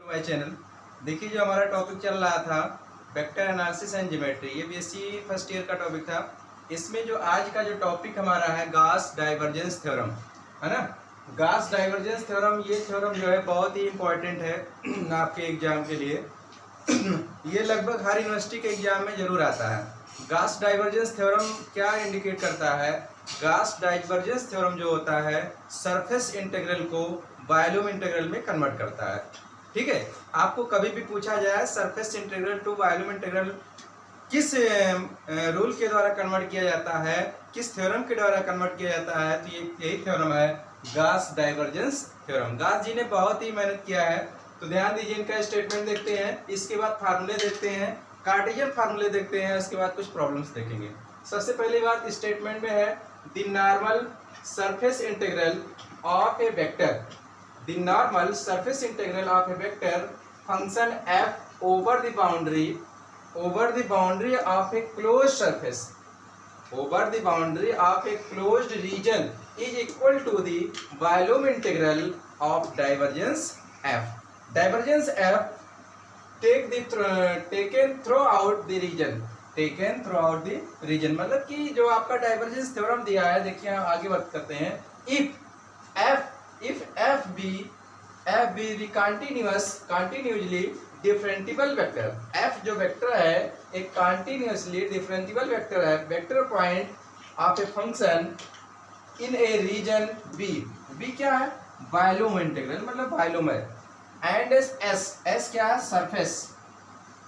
To my channel. देखिए, जो हमारा टॉपिक चल रहा था वेक्टर एनालिसिस एंड ज्योमेट्री, ये बीएससी फर्स्ट ईयर का टॉपिक था। इसमें जो आज का जो टॉपिक हमारा है गॉस डाइवर्जेंस थ्योरम, है ना। गॉस डाइवर्जेंस थ्योरम, ये थ्योरम जो है बहुत ही इंपॉर्टेंट है आपके एग्जाम के लिए। ये लगभग हर यूनिवर्सिटी के एग्जाम में जरूर आता है। गॉस डाइवर्जेंस थ्योरम क्या इंडिकेट करता है? गॉस डाइवर्जेंस थ्योरम जो होता है सरफेस इंटीग्रल को वॉल्यूम इंटीग्रल में कन्वर्ट करता है। ठीक है, आपको कभी भी पूछा जाए surface integral to volume integral किस रूल के द्वारा कन्वर्ट किया जाता है, किस थ्योरम के द्वारा कन्वर्ट किया जाता है, तो यही थ्योरम है गॉस डाइवर्जेंस थ्योरम। गॉस जी ने बहुत ही मेहनत किया है, तो ध्यान दीजिए। इनका स्टेटमेंट देखते हैं, इसके बाद फार्मूले देखते हैं, कार्टेशियन फार्मूले देखते हैं, उसके बाद कुछ प्रॉब्लम्स देखेंगे। सबसे पहली बात स्टेटमेंट में है the normal surface integral of A vector, the normal surface integral of a vector function f over the boundary of a closed surface, over the boundary of a closed region is equal to the volume integral of divergence f. Divergence f taken throughout the region, मतलब कि जो आपका divergence theorem दिया है, देखिए आगे बात करते हैं। if f be the continuously differentiable vector, f जो वेक्टर है एक continuously differentiable वेक्टर है, vector point of a function in a region b क्या है? वॉल्यूम इंटीग्रल, मतलब वॉल्यूम है। एंड s क्या है? Surface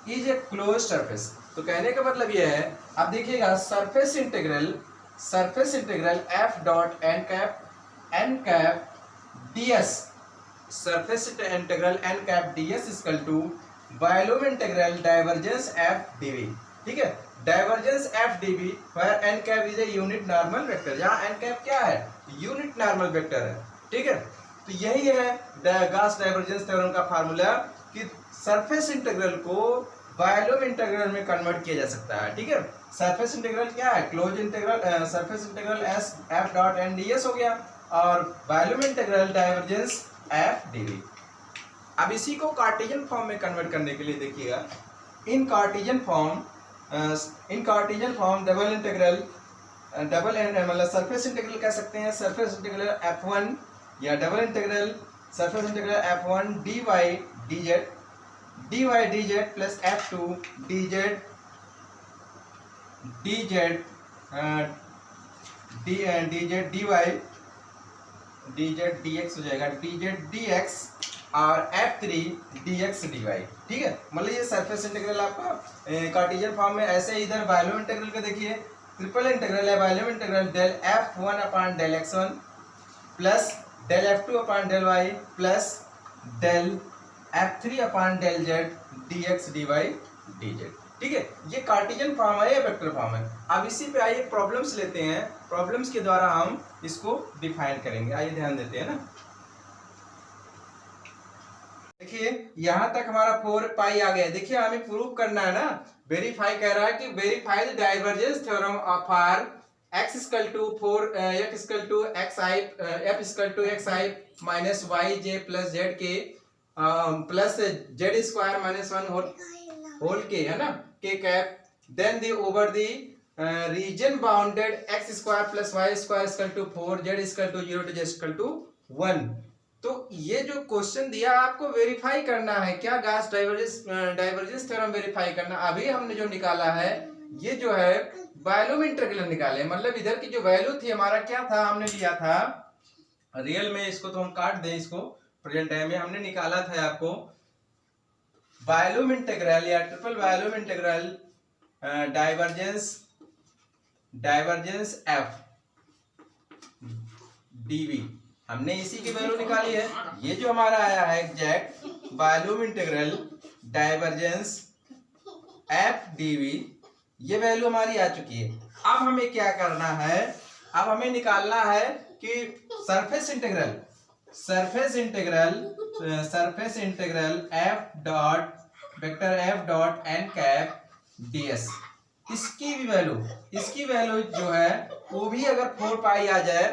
is a close surface. तो कहने का मतलब ये है, अब देखिएगा surface integral f dot n cap ds, surface integral n cap ds equal to volume integral divergence f dv। ठीक है, divergence f dv where n cap is a unit normal vector, जहां n कैप क्या है? Unit normal vector है। ठीक है, तो यही है गॉस डाइवर्जेंस थ्योरम का फार्मूला कि सरफेस इंटीग्रल को वॉल्यूम इंटीग्रल में कन्वर्ट किया जा सकता है। ठीक है, सरफेस इंटीग्रल क्या है? Close integral, surface integral s f dot n ds हो गया, और volume integral divergence f dv। अब इसी को कार्टेशियन फॉर्म में कन्वर्ट करने के लिए देखिएगा, इन कार्टेशियन फॉर्म डबल इंटीग्रल मतलब सरफेस इंटीग्रल कह सकते हैं, सरफेस इंटीग्रल f1 या double integral surface integral f1 dy dz plus f2 dz dx हो जाएगा, dz dx और f3 dx dy। ठीक है, मतलब ये सरफेस इंटीग्रल आपका कार्टेशियन फॉर्म में। ऐसे इधर वॉल्यूम इंटीग्रल का देखिए, ट्रिपल इंटीग्रल है volume integral del f1 upon del x1 plus del f2 upon del y plus del f3 upon del z dx dy dz। ठीक है, ये कार्टेशियन फॉर्म है या वेक्टर फॉर्म है। अब इसी पे आइए प्रॉब्लम्स लेते हैं, प्रॉब्लम्स के द्वारा हम इसको डिफाइन करेंगे। आइए ध्यान देते हैं ना। देखिए यहां तक हमारा 4 पाई आ गया। देखिए हमें प्रूव करना है ना, वेरीफाई कह रहा है कि verify the divergence theorem of R x equal to 4 f equal to xi minus yj plus zk plus z square minus 1 whole k, है ना, k cap, then the over the region bounded x square plus y square equal to 4 z equal to 0 z equal to 1। तो ये जो question दिया आपको verify करना है क्या? गॉस डाइवर्जेंस थ्योरम वेरीफाई करना। अभी हमने जो निकाला है ये जो है वॉल्यूम इंटीग्रल निकाले, मतलब इधर की जो वैल्यू थी हमारा क्या था? हमने लिया था रियल में, इसको तो हम काट दें, इसको प्रेजेंट टाइम में हमने निकाला था आपको वॉल्यूम इंटीग्रल या triple volume integral divergence f dv, हमने इसी की वैल्यू निकाली है। ये जो हमारा आया है exact volume integral divergence f dv, ये वैल्यू हमारी आ चुकी है। अब हमें क्या करना है? अब हमें निकालना है कि surface integral f dot n cap ds, इसकी वैल्यू जो है वो भी अगर 4 पाई आ जाए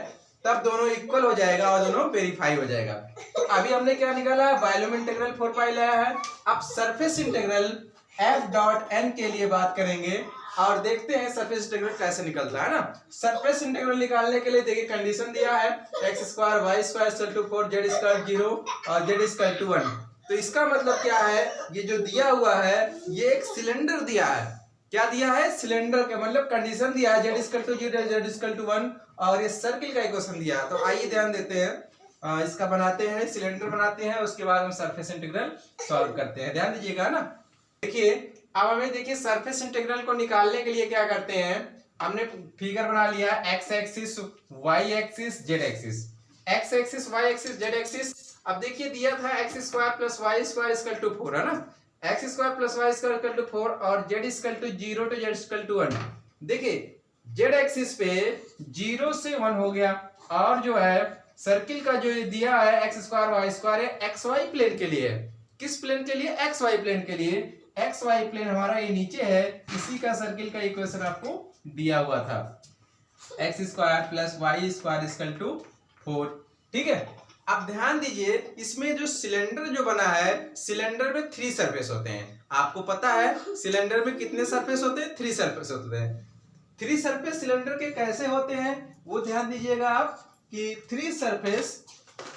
तब दोनों इक्वल हो जाएगा और दोनों वेरीफाई हो जाएगा। तो अभी हमने क्या निकाला, वॉल्यूम इंटीग्रल 4 पाई लाया है। अब surface integral F dot N के लिए बात करेंगे और देखते हैं सरफेस इंटीग्रल कैसे निकलता है ना। सरफेस इंटीग्रल निकालने के लिए देखिए कंडीशन दिया है x square y square equal to 4 z square 0 और जेड इक्वल टू 1। तो इसका मतलब क्या है, ये जो दिया हुआ है ये एक सिलेंडर दिया है। क्या दिया है, सिलेंडर का मतलब कंडीशन दिया है z equal to 0 z equal to 1 और ये सर्किल का इक्वेशन दिया है। तो आइए ध्यान देते हैं, इसका बनाते हैं, सिलेंडर बनाते हैं, उसके बाद हम सरफेस इंटीग्रल सॉल्व करते हैं। ध्यान दीजिएगा ना। देखिए अब हमें देखिए सरफेस इंटीग्रल को निकालने के लिए क्या करते हैं, हमने फिगर बना लिया x axis y axis z axis, x axis y axis z axis. अब देखिए दिया था x square plus y square equal to 4 है ना, x square plus y square equal to 4 और z equal to 0 to z equal to 1। देखिए Z axis पे 0 से 1 हो गया और जो है सर्किल का जो ये दिया है एक्स स्क्वायर वाई स्क्वायर है एक्स वाई प्लेन के लिए। किस प्लेन के लिए, एक्स वाई प्लेन के लिए। एक्स वाई प्लेन हमारा ये नीचे है, इसी का सर्किल का इक्वेशन आपको दिया हुआ था x square plus y square equal to 4। ठीक है, अब ध्यान दीजिए इसमें जो सिलेंडर जो बना है, सिलेंडर में 3 सरफेस होते हैं। आपको पता है सिलेंडर में कितने सरफेस होते हैं, 3 सरफेस होते हैं। 3 सरफेस सिलेंडर के कैसे होते हैं वो ध्यान दीजिएगा आप कि 3 सरफेस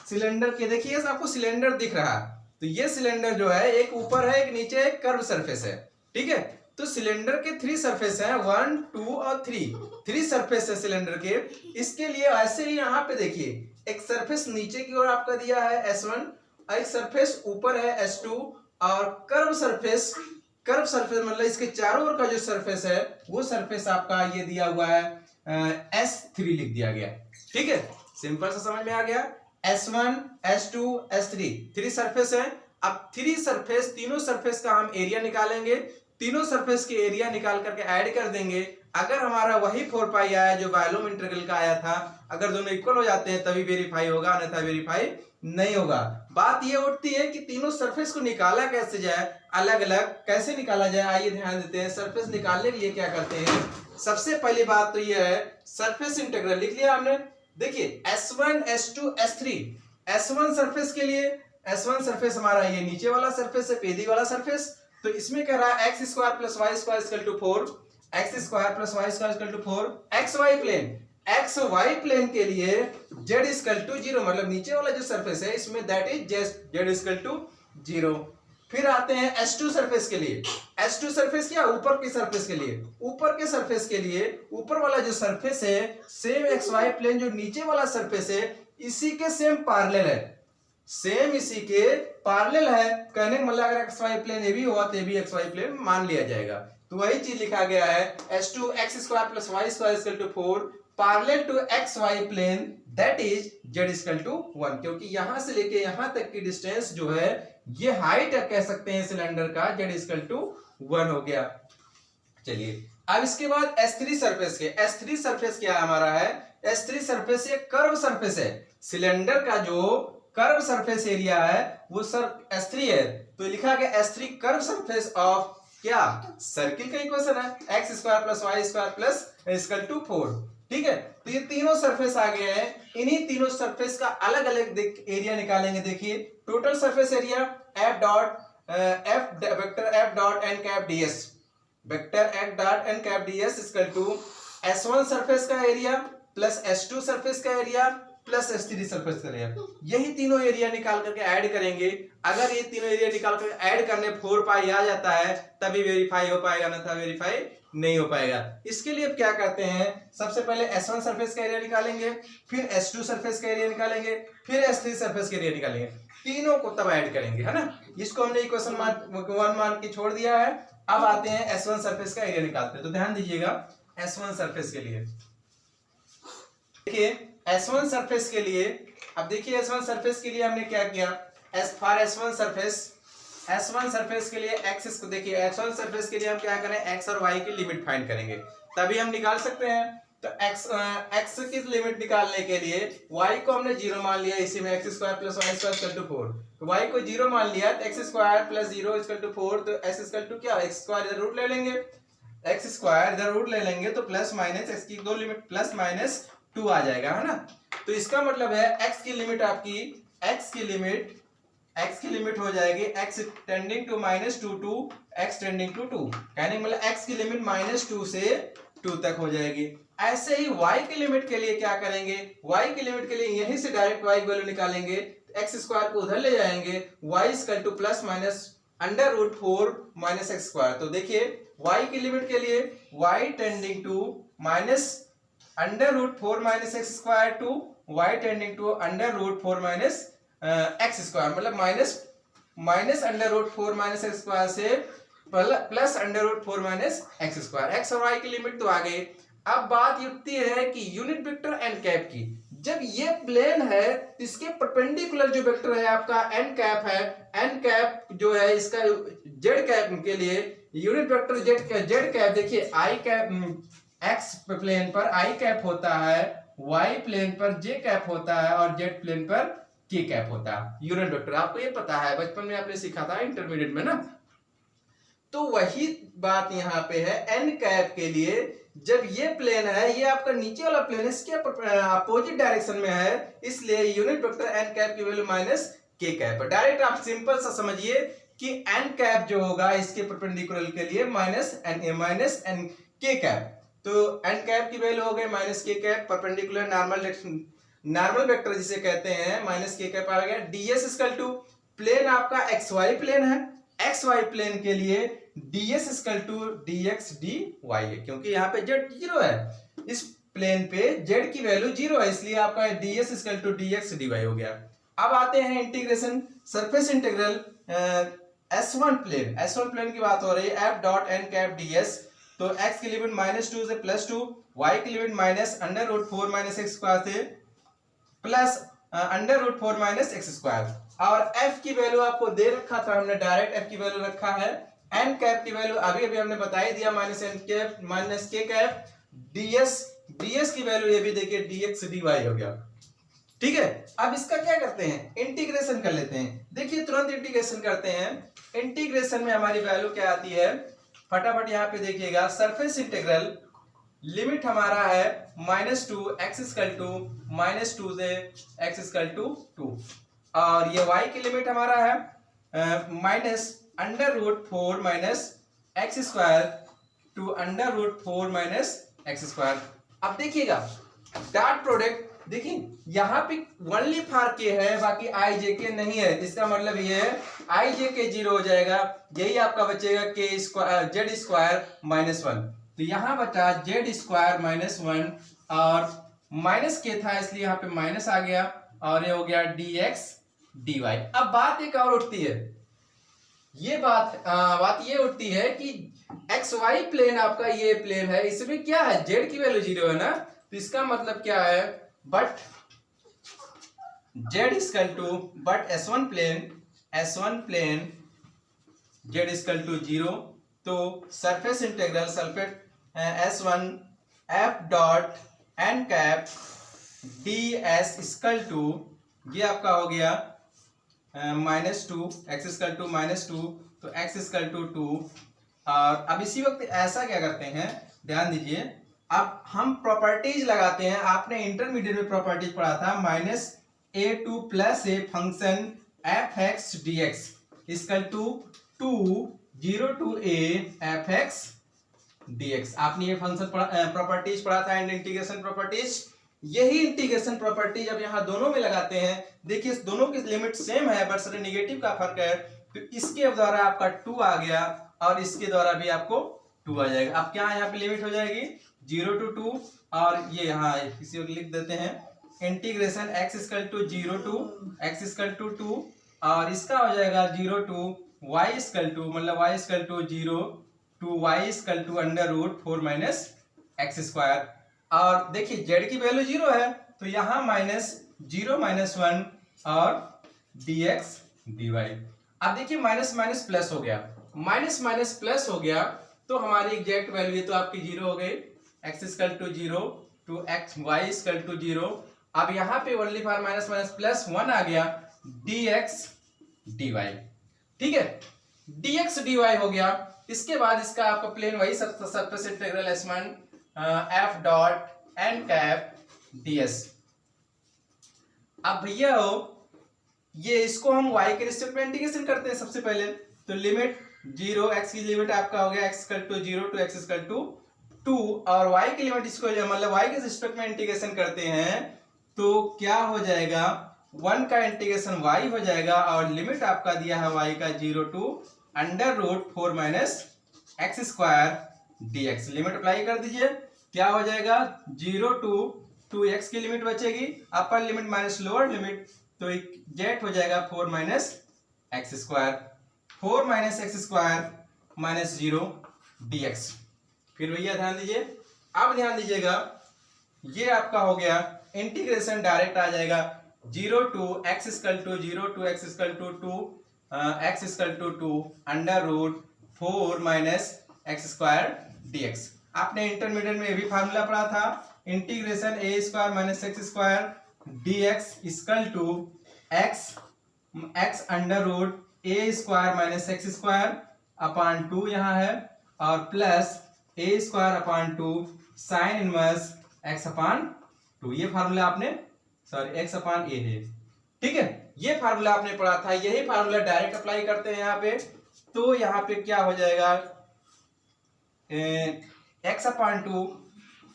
सिलेंडर के, देखिए आपको सिलेंडर दिख रहा है, तो ये सिलेंडर जो है एक ऊपर है एक नीचे एक कर्व सरफेस है। ठीक है, तो सिलेंडर के 3 सरफेस हैं 1 2 और 3 सरफेस है सिलेंडर के। इसके लिए ऐसे ही यहाँ पे देखिए एक सरफेस नीचे की ओर आपका दिया है S1 और एक सरफेस ऊपर है S2 और कर्व सरफेस मतलब इसके चारों ओर का जो सरफेस है वो सरफेस आपका ये दिया हुआ है S3 लिख दिया गया। ठीक है, सिंपल सा समझ में आ गया। S1 S2 S3 3 सरफेस है। अब 3 सरफेस, तीनों सरफेस का हम एरिया निकालेंगे, तीनों सरफेस के एरिया निकाल करके ऐड कर देंगे। अगर हमारा वही 4 पाई आया जो वॉल्यूम इंटीग्रल का आया था, अगर दोनों इक्वल हो जाते हैं तभी वेरीफाई होगा, अन्यथा वेरीफाई नहीं होगा। बात ये उठती है कि तीनों सरफेस को निकाला कैसे जाए, अलग अलग कैसे निकाला जाए। आइए ध्यान देते हैं। सरफेस निकालने के लिए क्या करते हैं, सबसे पहली बात तो ये है सरफेस इंटीग्रल लिख लिया हमने। देखिए S1 S2 S3, S1 surface के लिए, S1 सरफेस हमारा ये नीचे वाला सरफेस है, पेदी वाला सरफेस। तो इसमें कह रहा है x square plus y square equal to 4, x square plus y square equal to 4। X y plane, x y plane के लिए जेड इक्वल टू 0 मतलब नीचे वाला जो सरफेस है इसमें that is z equal to 0। फिर आते हैं S2 सरफेस के लिए। S2 सरफेस क्या, ऊपर के सरफेस के लिए, ऊपर के सरफेस के लिए ऊपर वाला जो सरफेस है सेम एक्स वाई प्लेन जो नीचे वाला सरफेस है इसी के सेम पैरेलल है, सेम इसी के पैरेलल है। कहने का मतलब अगर एक्स वाई प्लेन ये भी हुआ तो ये भी एक्स वाई प्लेन मान लिया जाएगा। तो वही चीज लिखा गया है S2 x square plus y square equal to 4 parallel to x y plane that is z equal to 1। क्योंकि यहां से लेके यहां तक की डिस्टेंस जो है ये हाइट कह सकते हैं सिलेंडर का, जेड इक्वल टू 1 हो गया। चलिए अब इसके बाद S3 सरफेस के, S3 सरफेस क्या हमारा है, S3 सरफेस ये कर्व सरफेस है। सिलेंडर का जो कर्व सरफेस एरिया है वो सर S3 है। तो लिखा गया S3 कर्व सरफेस ऑफ क्या, सर्किल का इक्वेशन है x square plus y square plus equal to 4। ठीक है, तो ये तीनों सरफेस आ गए हैं। इन्हीं तीनों सरफेस का अलग अलग एरिया निकालेंगे। देखिए total surface area F dot N cap ds, vector F dot N cap ds equal to S1 surface का एरिया प्लस S2 सरफेस का एरिया प्लस S3 सरफेस का एरिया। यही तीनों एरिया निकाल करके ऐड करेंगे। अगर ये तीनों एरिया निकाल कर ऐड करने 4 पाई आ जाता है तभी वेरीफाई हो पाएगा, अन्यथा वेरीफाई नहीं हो पाएगा। इसके लिए अब क्या करते हैं, सबसे पहले S1 सरफेस का एरिया निकालेंगे, फिर S2 सरफेस का एरिया निकालेंगे, फिर S3 सरफेस का एरिया निकालेंगे, तीनों को तब ऐड करेंगे, है ना। इसको हमने इक्वेशन 1 मान के छोड़ दिया है। अब आते हैं S1 सरफेस का एरिया निकालते हैं। तो ध्यान दीजिएगा S1 सरफेस के लिए, देखिए S1 सरफेस के लिए, अब देखिए S1 सरफेस के लिए हमने क्या किया, S1 सरफेस के लिए एक्सिस को देखिए, S1 सरफेस के लिए हम क्या करें, x और y की लिमिट फाइंड करेंगे तभी हम निकाल सकते हैं। तो x की लिमिट निकालने के लिए y को हमने 0 मान लिया, इसी में x square plus y square equal to 4। तो y को 0 मान लिया तो x square plus 0 equal to 4, तो x इक्वल टू क्या, x स्क्वायर इधर रूट ले लेंगे, x स्क्वायर इधर रूट ले लेंगे तो प्लस माइनस x की दो लिमिट प्लस माइनस 2 आ जाएगा, है ना। तो इसका मतलब है x की लिमिट आपकी x की लिमिट हो जाएगी x tending to -2 to x tending to 2, कहने मतलब x की लिमिट -2 से 2 तक हो जाएगी। ऐसे ही y की लिमिट के लिए क्या करेंगे, y की लिमिट के लिए यहीं से डायरेक्ट y की वैल्यू निकालेंगे, x स्क्वायर को उधर ले जाएंगे, y equal to plus minus √4 minus x square. तो देखिए y की लिमिट के लिए y tending to minus √4 minus x square to y tending to √4 minus x square, मतलब माइनस √4 माइनस x स्क्वायर से plus √4 minus x square. x और y की limit तो आ गई। अब बात उठती है कि यूनिट वेक्टर एन कैप की। जब ये प्लेन है तो इसके परपेंडिकुलर जो वेक्टर है आपका एन कैप है, एन कैप जो है इसका जेड कैप के लिए यूनिट वेक्टर जेड कैप, देखिए आई कैप एक्स प्लेन पर आई कैप होता है, वाई प्लेन पर जे कैप होता है और जेड प्लेन पर के कैप होता है यूनिट वेक्टर। आपको ये पता है, बचपन में आपने सीखा था इंटरमीडिएट में ना। तो वही बात यहाँ पे है एन कैप के लिए। जब ये प्लेन है, ये आपका नीचे वाला प्लेन इसके अपोजिट डायरेक्शन में है, इसलिए यूनिट वेक्टर एन कैप की वैल्यू माइनस के कैप। डायरेक्ट आप सिंपल सा समझिए कि एन कैप जो होगा इसके परपेंडिकुलर के लिए माइनस एन के कैप। तो एन कैप की वैल्यू हो गई माइनस के कैप, परपेंडिकुलर नॉर्मल वेक्टर जिसे कहते हैं, माइनस के कैप आ गया। डीएस इक्वल टू प्लेन आपका एक्स वाई प्लेन है, एक्स वाई प्लेन के लिए ds equal to dx dy है, क्योंकि यहाँ पे z 0 है, इस प्लेन पे z की वैल्यू 0 है, इसलिए आपका ds equal to dx dy हो गया। अब आते हैं integration, surface integral S1 plane की बात हो रही है, f dot n cap ds। तो x की लिमिट -2 से +2, y की limit minus √4 minus x square से प्लस √4 माइनस x स्क्वायर। और f की वैल्यू आपको दे रखा था, हमने डायरेक्ट f की वैल्यू रखा है, n कैप की वैल्यू अभी हमने बता ही दिया minus n cap minus k cap, ds की वैल्यू ये भी देखिए dx dy हो गया। ठीक है, अब इसका क्या करते हैं, इंटीग्रेशन कर लेते हैं। देखिए तुरंत इंटीग्रेशन करते हैं। इंटीग्रेशन में हमारी वैल्यू क्या आती है, फटाफट यहाँ पे देखिएगा। सरफेस इंटीग्रल लिमिट हमारा है -2 x इक्वल टू -2 से x इक्वल टू 2, और ये y की लिमिट हमारा है minus √4 minus x square to √4 minus x square. अब देखिएगा डॉट प्रोडक्ट, देखिए यहाँ पे ओनली फॉर के है, बाकी आई जे के नहीं है, इसका मतलब ये है आई जे के 0 हो जाएगा, यही आपका बचेगा के स्क्वायर जेड स्क्वायर -1। तो यहाँ बचा जेड स्क्वायर -1 और माइनस के था इसलिए यहाँ पे माइनस आ गया, और ये हो गया dx dy। अब बात एक और उठती है, ये बात ये उठती है कि एक्स वाई प्लेन आपका ये प्लेन है, इसमें क्या है जेड की वैल्यू 0 है ना, तो इसका मतलब क्या है, but z equal to but S1 plane z equal to 0। तो surface integral S1 f dot n cap ds equal to, ये आपका हो गया -2 x इक्वल टू -2, तो x इक्वल टू 2। और अब इसी वक्त ऐसा क्या करते हैं, ध्यान दीजिए, अब हम प्रॉपर्टीज लगाते हैं। आपने इंटरमीडिएट में प्रॉपर्टीज पढ़ा था, -a2 + a function f(x) dx equal to 2 0 to a f(x) dx। आपने ये फंक्शन प्रॉपर्टीज पढ़ा था एंड इंटीग्रेशन प्रॉपर्टीज। यही इंटीग्रेशन प्रॉपर्टीज अब यहाँ दोनों में लगाते हैं। देखिए दोनों की लिमिट सेम है, बट सिर्फ निगेटिव का फर्क है। तो इसके द्वारा आपका 2 आ गया और इसके द्वारा भी आपको 2 आ जाएगा। अब क्या यहाँ पे लिमिट हो जाएगी 0 to 2, और ये यहाँ किसी को लिख देते हैं integration x equal to 0 to x equal to 2, और इसका हो जाएगा 0 to y इक्वल टू, मतलब y equal to 0 to y equal to √4 minus x square. और देखिए z की वैल्यू 0 है, तो यहाँ -0 -1 और dx dy। अब देखिए माइनस माइनस प्लस हो गया, माइनस माइनस प्लस हो गया, तो हमारी एग्जैक्ट वैल्यू तो आपकी 0 हो गई, x equal to 0 to x y equal to 0। अब यहाँ पे only for minus minus plus 1 आ गया, dx dy। ठीक है, dx dy हो गया। इसके बाद इसका आपका प्लेन वही surface integral S1 f dot n cap ds। अब भैया हो ये इसको हम y के रिस्पेक्ट में इंटीग्रेशन करते हैं सबसे पहले। तो लिमिट 0, x की लिमिट आपका हो गया x = 0 to x = 2 और y की लिमिट इसको मतलब y के रिस्पेक्ट में इंटीग्रेशन करते हैं तो क्या हो जाएगा 1 का इंटीग्रेशन y हो जाएगा और लिमिट आपका दिया है y का 0 to √4 - x² dx। Limit apply कर दीजिए, क्या हो जाएगा 0 to 2x की लिमिट बचेगी, अपर लिमिट माइनस लोअर लिमिट, तो जेट हो जाएगा 4 - x², 4 - x² - 0 dx। फिर भैया ध्यान दीजिए, अब ध्यान दीजिएगा ये आपका हो गया इंटीग्रेशन डायरेक्ट आ जाएगा 0 to x = 0 to x = 2 x = 2 √4 - x² dx। आपने इंटरमीडिएट में ये भी फार्मूला पढ़ा था, integration a² - x² dx = x √a² - x² 2 यहाँ है और plus a² sin inverse x/2। ये फार्मूला आपने x/a है, ठीक है, ये फार्मूला आपने पढ़ा था, यही फार्मूला डायरेक्ट अप्लाई करते हैं यहाँ पे। तो यहाँ पे क्या हो जाएगा x/2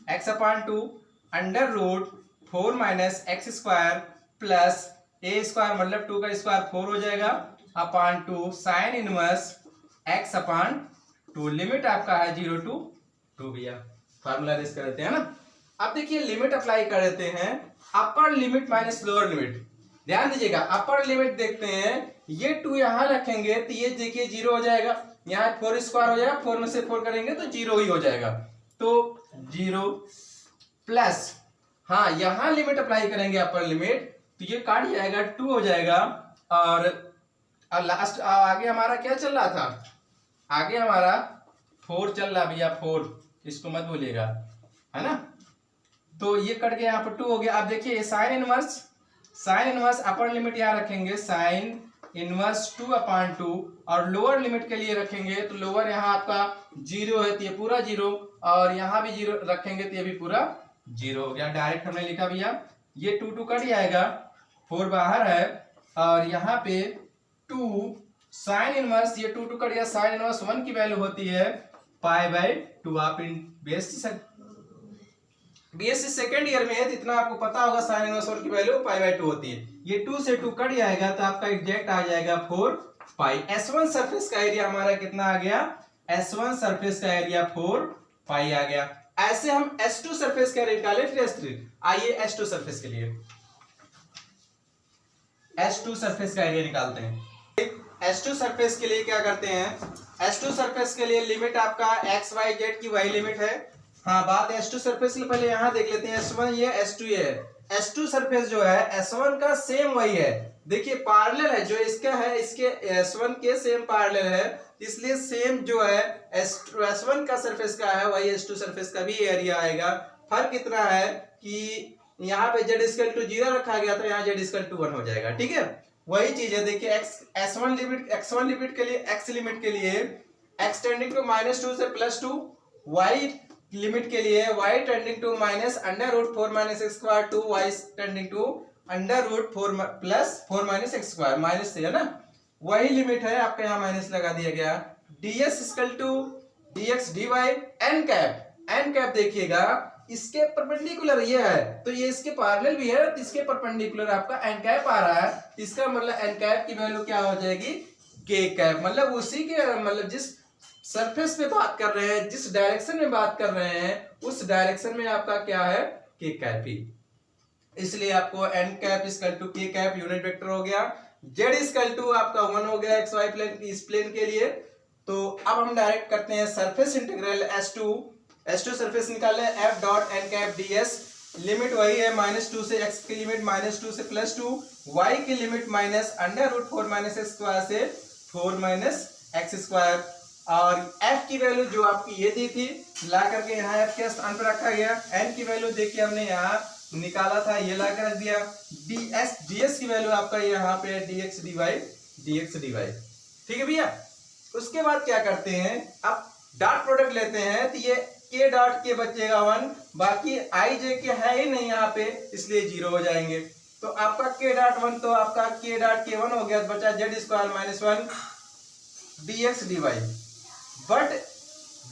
√4 - x² प्लस a² मतलब 2 का स्क्वायर 4 हो जाएगा /2 sin इनवर्स x/2। लिमिट आपका है 0 to 2। भैया फार्मूला रेस कर देते हैं ना। अब देखिए लिमिट अप्लाई कर देते हैं, अपर लिमिट माइनस लोअर लिमिट। ध्यान दीजिएगा, अपर लिमिट देखते हैं, ये 2 यहाँ रखेंगे तो ये देखिए 0 हो जाएगा, यहाँ 4² हो जाएगा, 4 में से 4 करेंगे तो 0 ही हो जाएगा, तो 0 प्लस हाँ यहाँ लिमिट अप्लाई करेंगे अपर लिमिट तो ये काट जाएगा 2 हो जाएगा और लास्ट आगे हमारा क्या चल रहा था, आगे हमारा 4 चल रहा भैया, 4 इसको मत भूलिएगा, है ना। तो ये कट गया, यहाँ पर 2 हो गया। अब देखिए साइन इनवर्स अपर लिमिट यहाँ रखेंगे साइन इनवर्स 2/2 और लोअर लिमिट के लिए रखेंगे तो लोअर यहाँ आपका 0 है तो ये पूरा 0 और यहाँ भी 0 रखेंगे तो ये भी पूरा 0 हो गया। डायरेक्ट हमने लिखा भैया, ये 2 कट जाएगा, 4 बाहर है और यहाँ पे 2 साइन इनवर्स, ये 2 कट गया, साइन इनवर्स 1 की वैल्यू होती है π/2। आप बीएससी सेकंड ईयर में है तो इतना आपको पता होगा, साइन इनवर्स 1 की वैल्यू π/2 होती है। ये 2 से 2 कट जाएगा तो आपका एग्जैक्ट आ जाएगा 4π। S1 सरफेस का एरिया हमारा कितना आ गया, S1 सरफेस का एरिया 4π आ गया। ऐसे हम S2 सरफेस का एरिया निकाले, फिर S3। आइए S2 सरफेस के लिए S2 सरफेस का एरिया निकालते हैं। S2 सरफेस के लिए क्या करते हैं, S2 सरफेस के लिए लिमिट आपका x y z की वही लिमिट है। हाँ बात S2 सरफेस के पहले यहाँ देख लेते हैं, S1 ये S2 ये है। S2 सरफेस जो है S1 का सेम वही है, देखिए पैरेलल है, जो इसका है इसके S1 के सेम पैरेलल है, इसलिए सेम जो है S1 का सरफेस का है वही S2 सरफेस का भी एरिया आएगा। फर्क इतना है कि यहाँ पे z = 0 रखा गया था, यहाँ z = 1 हो जाएगा, ठीक है। वही चीज है, देखिए x1 लिमिट के लिए, x लिमिट के लिए x टेंडिंग टू -2 से +2, y लिमिट के लिए y tending to -√4 - x² to y tending to √4 + 4 - x², minus से है ना, वही लिमिट है, आपका यहाँ माइनस लगा दिया गया। ds = dx dy n cap देखिएगा इसके परपेंडिकुलर ये है तो ये इसके पैरेलल भी है, तो इसके परपेंडिकुलर आपका n कैप आ रहा है, इसका मतलब n कैप की वैल्यू क्या हो जाएगी k कैप, मतलब उसी के मतलब जिस सरफेस पे बात कर रहे हैं, जिस डायरेक्शन में बात कर रहे हैं उस डायरेक्शन में आपका क्या है k कैप ही, इसलिए आपको n cap = k cap unit vector हो गया। z = आपका 1 हो गया xy प्लेन, इस प्लेन के लिए। तो अब हम डायरेक्ट करते हैं सरफेस इंटीग्रल S2 सरफेस निकाले f.n कैप ds, लिमिट वही है -2 से x की लिमिट -2 से +2, y की लिमिट -√4 - x² से 4 - x², और f की वैल्यू जो आपकी ये दी थी ला करके यहाँ f के स्थान पर रखा गया, n की वैल्यू देखिए हमने यहाँ निकाला था, ये ला कर रख दिया, ds की वैल्यू आपका यहाँ पे dx dy, ठीक है भैया। उसके बाद क्या करते हैं, अब डॉट प्रोडक्ट लेते हैं तो ये के डॉट के बचेगा 1, बाकी आई जे के है ही नहीं यहाँ पे, इसलिए 0 हो जाएंगे। तो आपका के डॉट 1 तो आपका के डॉट के 1 हो गया, तो बचा z square minus 1 dx dy। But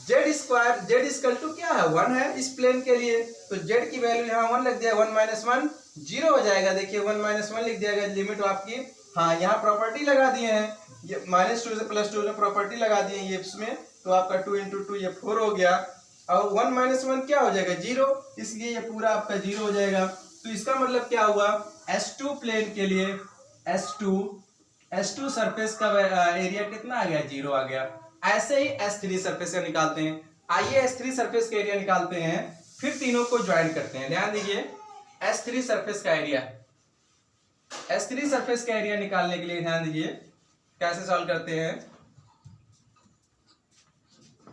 z square z equal to क्या है 1 है इस प्लेन के लिए, तो जेड की वैल्यू यहाँ 1 लग दिया, 1 माइनस 1 0 हो जाएगा। देखिए 1 माइनस 1 लिख दिया गया, लिमिट आपकी, हाँ यहाँ प्रॉपर्टी लगा दिए हैं, ये -2 से +2 में प्रॉपर्टी लगा दिए ये इसमें, तो आपका 2 × 2 ये 4 हो गया, और 1 माइनस 1 क्या हो जाएगा 0, इसलिए ये पूरा आपका 0 हो जाएगा। तो इसका मतलब क्या हुआ, S2 प्लेन के लिए S2 सरफेस का एरिया कितना आ गया 0 आ गया। ऐसे ही S3 सरफेस का निकालते हैं। आइए S3 सरफेस का एरिया निकालते हैं, फिर तीनों को ज्वाइन करते हैं। ध्यान दीजिए S3 सरफेस का एरिया, S3 सरफेस का एरिया निकालने के लिए ध्यान दीजिए कैसे सॉल्व करते हैं।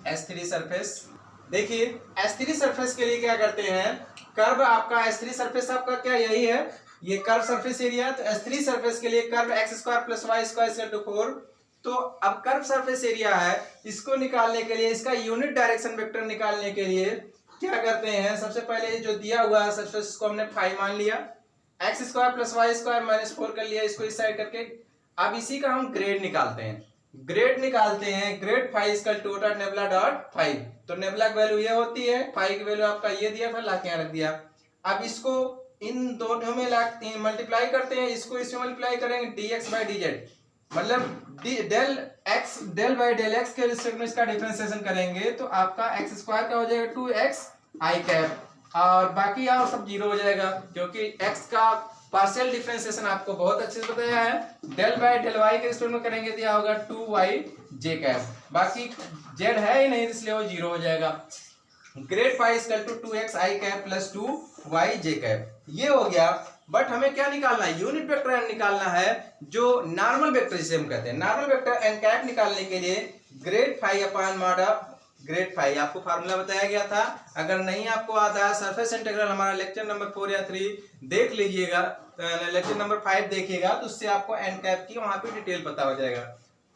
S3 सरफेस, देखिए S3 सरफेस के लिए क्या करते हैं, कर्व आपका S3 सरफेस आपका क्या यही है, ये कर्व सरफेस एरिया। तो S3 सरफेस के लिए कर्व x² + y² 4। तो अब कर्व सरफेस एरिया है, इसको निकालने के लिए, इसका यूनिट डायरेक्शन वेक्टर निकालने के लिए क्या करते हैं, सबसे पहले जो दिया हुआ है सरफेस को हमने फाई मान लिया, x² + y² -4 कर लिया, इसको इस साइड करके। अब इसी का हम ग्रेड निकालते हैं, grad phi equal to nabla dot phi. तो नेबुला की वैल्यू ये होती है, फाई की वैल्यू आपका ये दिया था, लाके यहाँ रख दिया। अब इसको इन दोनों में मल्टीप्लाई करते हैं, इसको इसमें मल्टीप्लाई करेंगे dx/dz, मतलब डेल x के रिस्पेक्ट में इसका डिफरेंशिएशन करेंगे, तो आपका x² का हो जाएगा 2x i कैप, और बाकी और सब 0 हो जाएगा, क्योंकि x का पार्शियल डिफरेंशिएशन आपको बहुत अच्छे से बताया है। डेल y के रिस्पेक्ट में करेंगे तो यह होगा 2y j कैप, बाकी z है ही नहीं इसलिए वो 0 हो जाएगा। Grad phi equal to 2x i cap plus 2y j cap, ये हो गया। बट हमें क्या निकालना है, यूनिट वेक्टर निकालना है, जो नॉर्मल वेक्टर जिसे हम कहते हैं। नॉर्मल वेक्टर n कैप निकालने के लिए grad phi upon mod of grad phi, आपको फार्मूला बताया गया था। अगर नहीं आपको आता है, सरफेस इंटीग्रल हमारा लेक्चर नंबर 4 या 3 देख लीजिएगा, लेक्चर नंबर 5 देखिएगा, तो उससे आपको n कैप की वहां पे डिटेल पता हो जाएगा।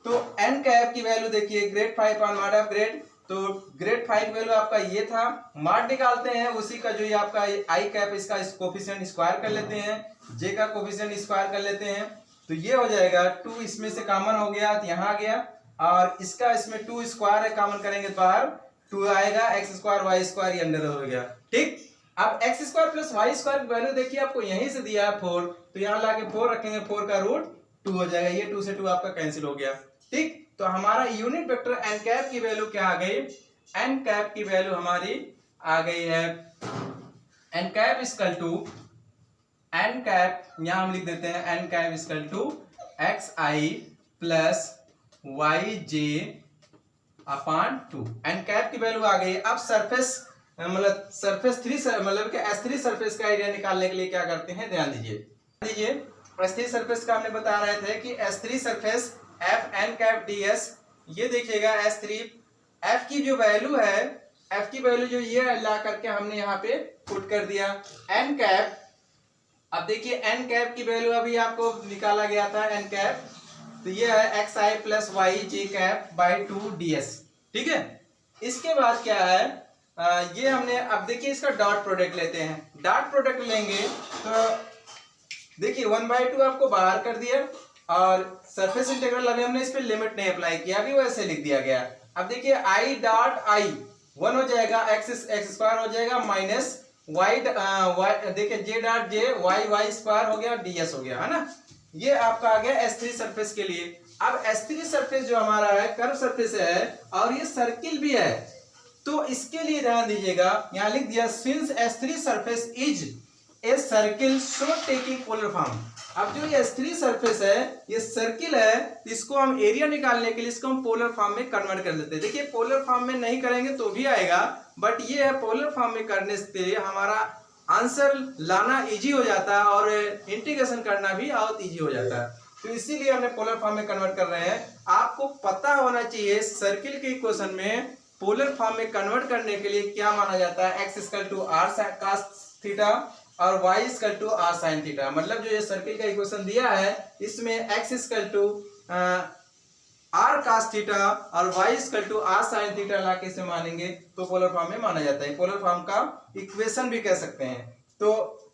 तो n कैप की वैल्यू देखिए, grad phi upon mod of grad, तो ग्रेड फाई की वैल्यू आपका ये था, मॉड निकालते हैं उसी का, जो ये आपका आई कैप, इसका कोफिशिएंट स्क्वायर कर लेते हैं, जे का कोफिशिएंट स्क्वायर कर लेते हैं, तो ये हो जाएगा 2, इसमें से कॉमन हो गया तो यहाँ आ गया, और इसका इसमें 2 स्क्वायर है, कॉमन करेंगे तो बाहर 2 आएगा, x² y² ये अंदर हो गया। ठीक, अब x² + y² की वैल्यू देखिए आपको यहीं से दिया है 4, तो यहाँ लाके 4 रखेंगे, 4 का रूट 2 हो जाएगा, ये 2 से 2 आपका कैंसिल हो गया। ठीक, तो हमारा यूनिट वेक्टर n कैप की वैल्यू क्या आ गई, n कैप की वैल्यू हमारी आ गई है, n cap equal to, n cap यहाँ हम लिख देते हैं, n cap equal to xi plus yj upon 2। n cap की वैल्यू आ गई। अब सरफेस सरफेस 3 मतलब कि S3 सरफेस का एरिया निकालने के लिए क्या करते हैं, ध्यान दीजिए S3 सरफेस का हमने बता रहे थे कि S3 surface f n cap ds, ये देखिएगा S3 f की जो वैल्यू है, f की वैल्यू जो ये ला करके हमने यहाँ पे पुट कर दिया n कैप। अब देखिए n कैप की वैल्यू अभी आपको निकाला गया था, n कैप, तो ये है xi plus yj cap by 2 ds। ठीक है, इसके बाद क्या है, ये हमने, अब देखिए इसका डॉट प्रोडक्ट लेते हैं, डॉट प्रोडक्ट लेंगे तो देखिए 1/2 आपको बाहर कर दिया, और सरफेस इंटीग्रल अभी हमने इस पे लिमिट नहीं अप्लाई किया, अभी वैसे लिख दिया गया। अब देखिए i डॉट i 1 हो जाएगा, x² हो जाएगा माइनस y, देखिए j डॉट j y² हो गया, ds हो गया, है ना। ये आपका आ गया S3 सरफेस के लिए। अब S3 सरफेस जो हमारा है कर्व सरफेस है, और ये सर्किल भी है, तो इसके लिए ध्यान दीजिएगा, यहाँ लिख दिया since S3 surface is a circle so taking polar form. अब जो ये S3 सरफेस है, ये सर्किल है, इसको हम एरिया निकालने के लिए इसको हम पोलर फॉर्म में कन्वर्ट कर देते हैं। देखिए पोलर फॉर्म में नहीं करेंगे तो भी आएगा, बट ये है पोलर फॉर्म में करने से हमारा आंसर लाना इजी हो जाता है, और इंटीग्रेशन करना भी बहुत इजी हो जाता है, तो इसीलिए हमने पोलर फॉर्म में कन्वर्ट कर रहे हैं। आपको पता होना चाहिए सर्किल के इक्वेशन में पोलर फॉर्म में कन्वर्ट करने के लिए क्या माना जाता है, x = r cos थीटा और y = r sin थीटा। मतलब जो ये सर्किल का इक्वेशन दिया है, इसमें x = आर कास थीटा और y equal to r sine theta ला के इसे मानेंगे तो पोलर फॉर्म में माना जाता है। पोलर फॉर्म का इक्वेशन भी कह सकते हैं। तो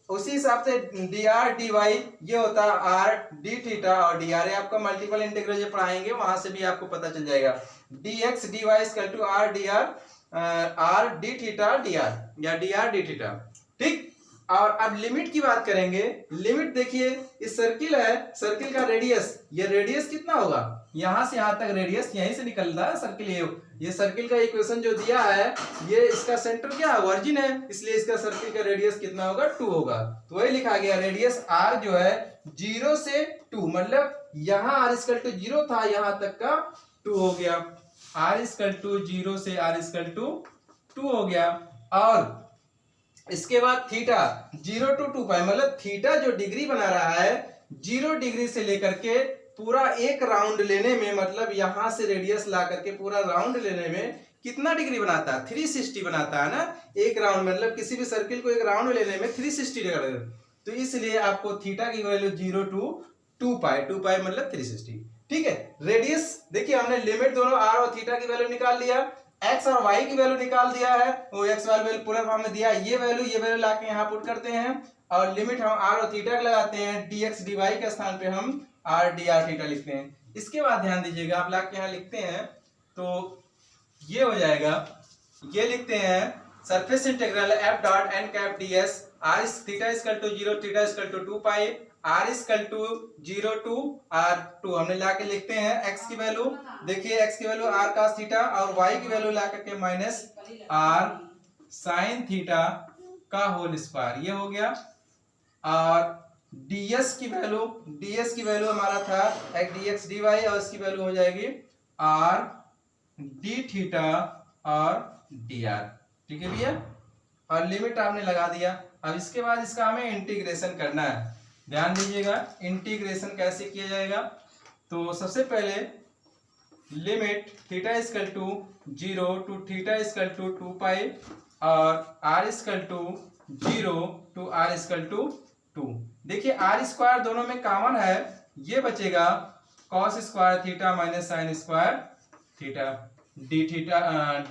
उसी हिसाब से डी आर डी वाई ये होता है आर डी थीटा और डी आर। आपका मल्टीपल इंटीग्रल जो पढ़ाएंगे वहां से भी आपको पता चल जाएगा। D x d y equal to r d r d theta d r या डी आर डी थीटा। ठीक। और अब लिमिट की बात करेंगे। लिमिट देखिए, इस सर्किल है, सर्किल का रेडियस, ये रेडियस कितना होगा, यहां से यहां तक रेडियस यहीं से निकल रहा है सर्किल। ये सर्किल का इक्वेशन जो दिया है, ये इसका सेंटर क्या है, वर्जिन है, इसलिए इसका सर्किल का रेडियस कितना होगा, 2 होगा। तो वही लिखा गया रेडियस r जो है 0 से 2, मतलब यहां r इक्वल टू 0 था, यहां तक का 2 हो गया। r इक्वल टू 0 से r इक्वल टू 2 हो गया। और इसके बाद थीटा 0 to 2 पाई, मतलब थीटा जो डिग्री बना रहा है 0 डिग्री से लेकर के पूरा एक राउंड लेने में, मतलब यहां से रेडियस ला करके पूरा राउंड लेने में कितना डिग्री बनाता है, 360 बनाता है ना। एक राउंड मतलब किसी भी सर्किल को एक राउंड लेने में 360 डिग्री। तो इसलिए आपको थीटा की वैल्यू 0 to 2 पाई, 2 पाई मतलब 360। ठीक है। रेडियस देखिए, हमने लिमिट दोनों आर और थीटा की वैल्यू निकाल लिया, एक्स और वाई की वैल्यू निकाल दिया है, वो x y value polar form में दिया, ये वैल्यू लाके यहाँ पुट करते हैं और लिमिट हम आर और थीटा लगाते हैं। डी एक्स डी वाई के स्थान पे हम आर डी आर थीटा लिखते हैं। इसके बाद ध्यान दीजिएगा, आप लाके यहाँ लिखते हैं तो ये हो जाएगा, ये लिखते हैं surface integral F dot N cap d s r theta equal to 0 theta equal to 2 pi r equal to 0 to r 2। हमने लाके लिखते हैं एक्स की वैल्यू, देखिए एक्स की वैल्यू आर कास थीटा और वाई की वैल्यू ला करके माइनस आर साइन थीटा का होल स्क्वायर, ये हो गया। और ds की वैल्यू हमारा था dx dy और इसकी वैल्यू हो जाएगी r d थीटा और dr। ठीक है भैया। और लिमिट आपने लगा दिया। अब इसके बाद इसका हमें इंटीग्रेशन करना है। ध्यान दीजिएगा, इंटीग्रेशन कैसे किया जाएगा। तो सबसे पहले limit theta equal to 0 to theta equal to 2 pi और r equal to 0 to r equal to 2। देखिए आर स्क्वायर दोनों में कॉमन है, ये बचेगा cos square theta minus sine square theta D theta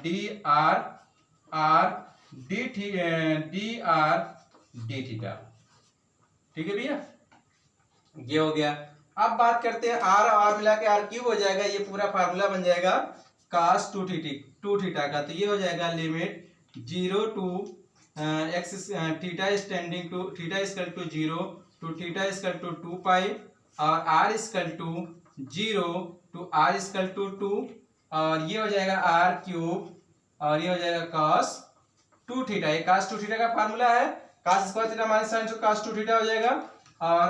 d are are d r d theta. ठीक है भैया, ये हो गया। अब बात करते हैं आर और मिला के आर क्यूब हो जाएगा, ये पूरा फार्मूला बन जाएगा cos 2 थीटा का। तो ये हो जाएगा limit 0 to x theta is tending to theta equal to 0 to theta equal to 2 pi और r equal to 0 to r equal to 2 और ये हो जाएगा r क्यूब और ये हो जाएगा cos 2 थीटा। ये cos 2 थीटा का फार्मूला है, cos square theta minus sign to cos 2 theta हो जाएगा। और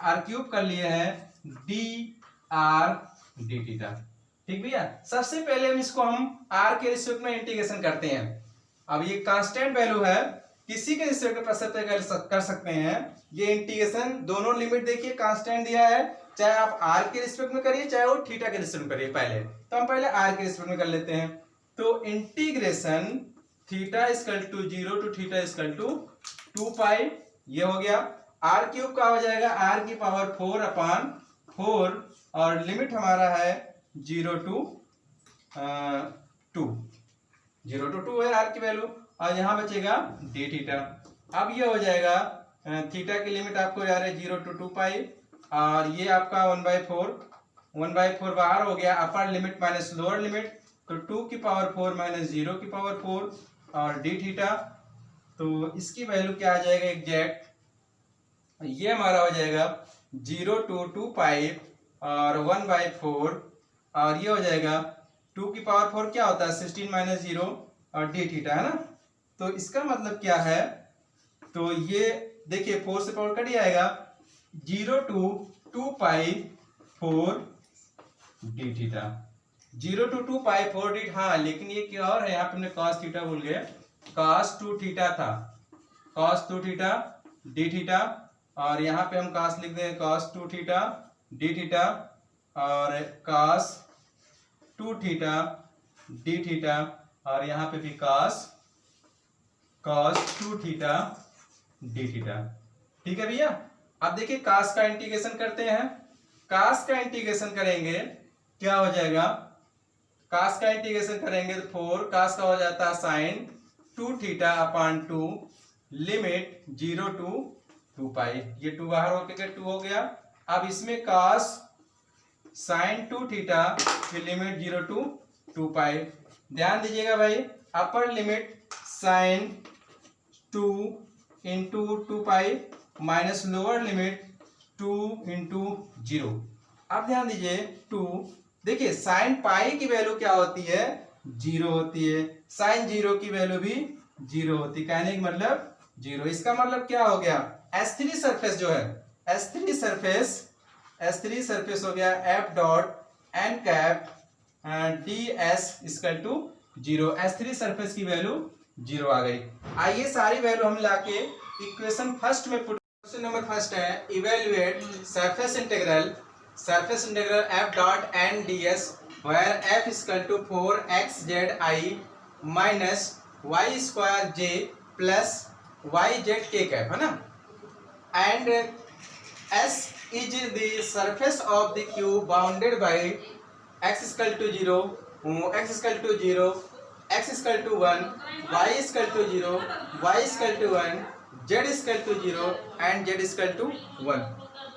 r क्यूब कर लिए हैं d r d थीटा। ठीक भैया। सबसे पहले हम r के रिस्पेक्ट में इंटीग्रेशन करते हैं। अब ये कांस्टेंट वैल्यू है, किसी के रिस्पेक्ट में कर सकते हैं। ये इंटीग्रेशन दोनों लिमिट देखिए कांस्टेंट दिया है, चाहे आप r के रिस्पेक्ट में करिए चाहे वो थीटा के रिस्पेक्ट में करिए। पहले तो हम पहले r के रिस्पेक्ट में कर लेते हैं। तो integration theta equal to 0 to theta equal to 2 pi, ये हो गया। r क्यूब का हो जाएगा r की पावर 4 अपान 4 और लिमिट हमारा है 0 टू 2 है r की वैल्यू और यहाँ बचेगा d थीटा। अब ये हो जाएगा थीटा की लिमिट आपको जा रहा है 0 टू 2 पाई और ये आपका 1/4 बाहर हो गया, अपर लिमिट माइनस लोअर लिमिट, तो 2 की पावर 4 माइनस 0 की पावर 4 और d थीटा। तो इसकी वैल्यू क्या आ जाएगा एग्जैक्ट, ये हमारा हो जाएगा 0 टू 2 पाई और 1/4 और ये हो जाएगा 2 की पावर 4 क्या होता है 16 माइनस 0 और d थीटा है ना। तो इसका मतलब क्या है, तो ये देखिए 4 से पावर कट जाएगा 0 to 2 pi 4 d theta, 0 to 2 pi 4 d। हाँ लेकिन ये क्या और है, यहाँ पे हमने cos थीटा भूल गए, cos 2 थीटा था, cos 2 थीटा d थीटा और यहाँ पे हम cos लिख दें cos 2 थीटा d थीटा और cos 2 थीटा d थीटा और यहाँ पे भी cos 2 थीटा d थीटा। ठीक है भैया। अब देखिए cos का इंटीग्रेशन करते हैं। cos का इंटीग्रेशन करेंगे क्या हो जाएगा, कास का इंटीग्रेशन करेंगे तो 4 कास का हो जाता है sine 2 theta upon 2 limit 0 to 2 pi, ये 2 बाहर होके 2 हो गया। अब इसमें कास साइन 2 थीटा की लिमिट 0 टू 2 पाई। ध्यान दीजिएगा भाई, upper limit sine 2 into 2 pi minus lower limit 2 into 0। अब ध्यान दीजिए 2, देखिए साइन पाई की वैल्यू क्या होती है, 0 होती है, साइन 0 की वैल्यू भी 0 होती है, कहने का मतलब 0। इसका मतलब क्या हो गया, S3 सरफेस जो है, S3 सरफेस हो गया f dot N cap d s equal to 0। S3 surface की वैल्यू 0 आ गई। आइए सारी वैल्यू हम लाके इक्वेशन फर्स्ट में पुट। क्वेश्चन नंबर फर्स्ट है, evaluate surface integral f dot n ds where f is equal to 4xzi minus y square j plus yz k cap, है ना, and s is the surface of the cube bounded by x is equal to 0, x is equal to 0, x is equal to 1, y is equal to 0, y is equal to 1, z is equal to 0 and z is equal to 1।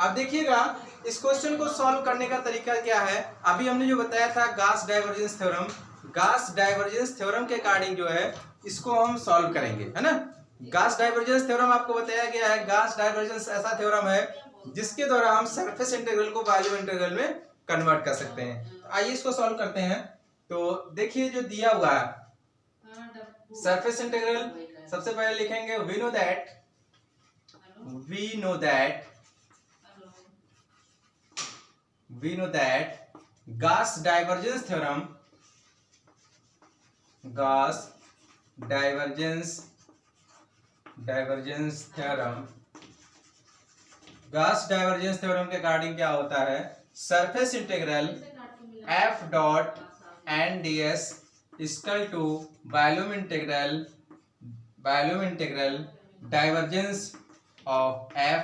अब देखिएगा इस question को solve करने का तरीका क्या है। अभी हमने जो बताया था Gauss divergence theorem, Gauss divergence theorem के अकॉर्डिंग जो है इसको हम सॉल्व करेंगे, है ना। गॉस डाइवर्जेंस थ्योरम आपको बताया गया है, गॉस डाइवर्जेंस ऐसा थ्योरम है जिसके द्वारा हम सरफेस इंटीग्रल को वॉल्यूम इंटीग्रल में कन्वर्ट कर सकते हैं। तो आइए इसको सॉल्व करते हैं। तो देखिए जो दिया हुआ है सरफेस इंटीग्रल, सबसे पहले लिखेंगे we know that Gauss divergence theorem के अकॉर्डिंग क्या होता है, surface integral f dot n d s equal to volume integral divergence of f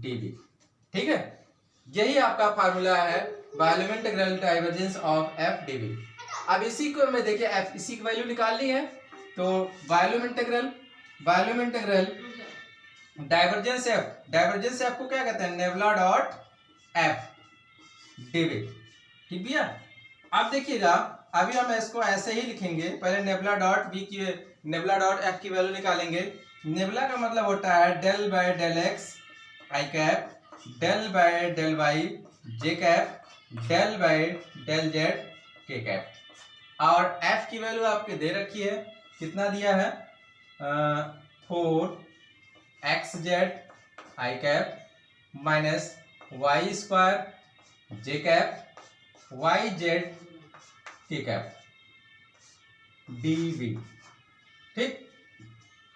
dv। ठीक है, यही आपका फार्मूला है, volume integral divergence of f dv। अब इसी को मैं देखिए f, इसी की वैल्यू निकालनी है, तो वॉल्यूम इंटीग्रल डाइवर्जेंस f को क्या कहते हैं, नेबुला डॉट f dv। ठीक भैया, अब देखिएगा अभी हम इसको ऐसे ही लिखेंगे, पहले नेबुला डॉट f की वैल्यू निकालेंगे। नेबुला का मतलब होता है del by del x i cap, del by del y j cap, del by del z k cap. और f की वैल्यू आपके दे रखी है, कितना दिया है, 4xz i cap minus y square j cap yz k cap dv। ठीक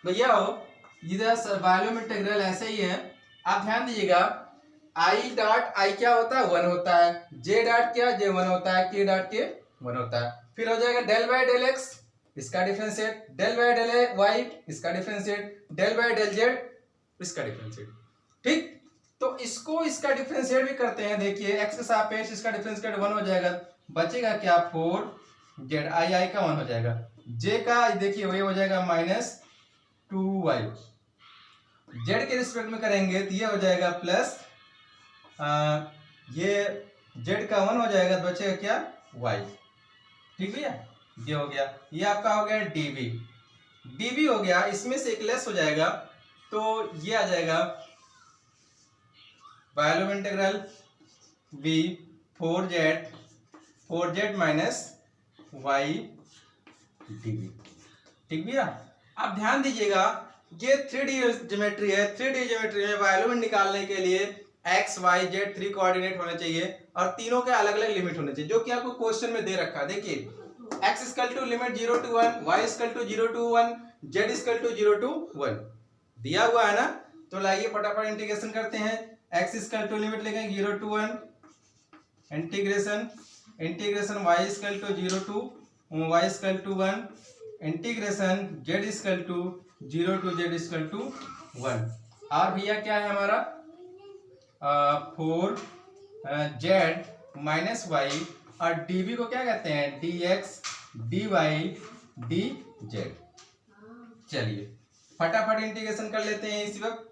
भैया, हो इधर वॉल्यूम इंटीग्रल ऐसे ही है। आप ध्यान दीजिएगा, आई डॉट आई क्या होता है, 1 होता है, जे डॉट क्या, जे 1 होता है, के डॉट के 1 होता है। फिर हो जाएगा डेल बाय डेल एक्स, इसका differentiate, del by del y, इसका differentiate, del by del z, इसका डिफरेंशिएट। ठीक, तो इसको इसका डिफरेंशिएट भी करते हैं। देखिए एक्स के सापेक्ष इसका डिफरेंशिएट 1 हो जाएगा, बचेगा क्या, 4z आई का 1 हो जाएगा, जे का देखिए वही हो जाएगा -2y, जेड के रिस्पेक्ट में करेंगे तो ये हो जाएगा प्लस, ये जेड का 1 हो जाएगा, तो बचेगा क्या, y। ठीक भैया, ये हो गया, ये आपका हो गया dv हो गया, इसमें से एक लेस हो जाएगा, तो ये आ जाएगा volume integral v 4z minus y dv। ठीक भैया, अब ध्यान दीजिएगा ये 3D ज्योमेट्री है, 3D ज्योमेट्री में वॉल्यूम निकालने के लिए x y z 3 कोऑर्डिनेट होने चाहिए और तीनों के अलग अलग लिमिट होने चाहिए, जो कि आपको क्वेश्चन में दे रखा है। देखिए x equal to limit 0 to 1, y equal to 0 to 1, z equal to 0 to 1 दिया हुआ है ना। तो लाइए फटाफट इंटीग्रेशन करते हैं। x इक्वल टू लिमिट लेंगे 0 to 1, integration y equal to 0 to y equal to 1, integration z equal to 0 to z equal to 1। और भैया क्या है हमारा 4z माइनस वाई, और dv को क्या कहते हैं, dx dy dz। चलिए फटाफट इंटीग्रेशन कर लेते हैं इसी वक्त।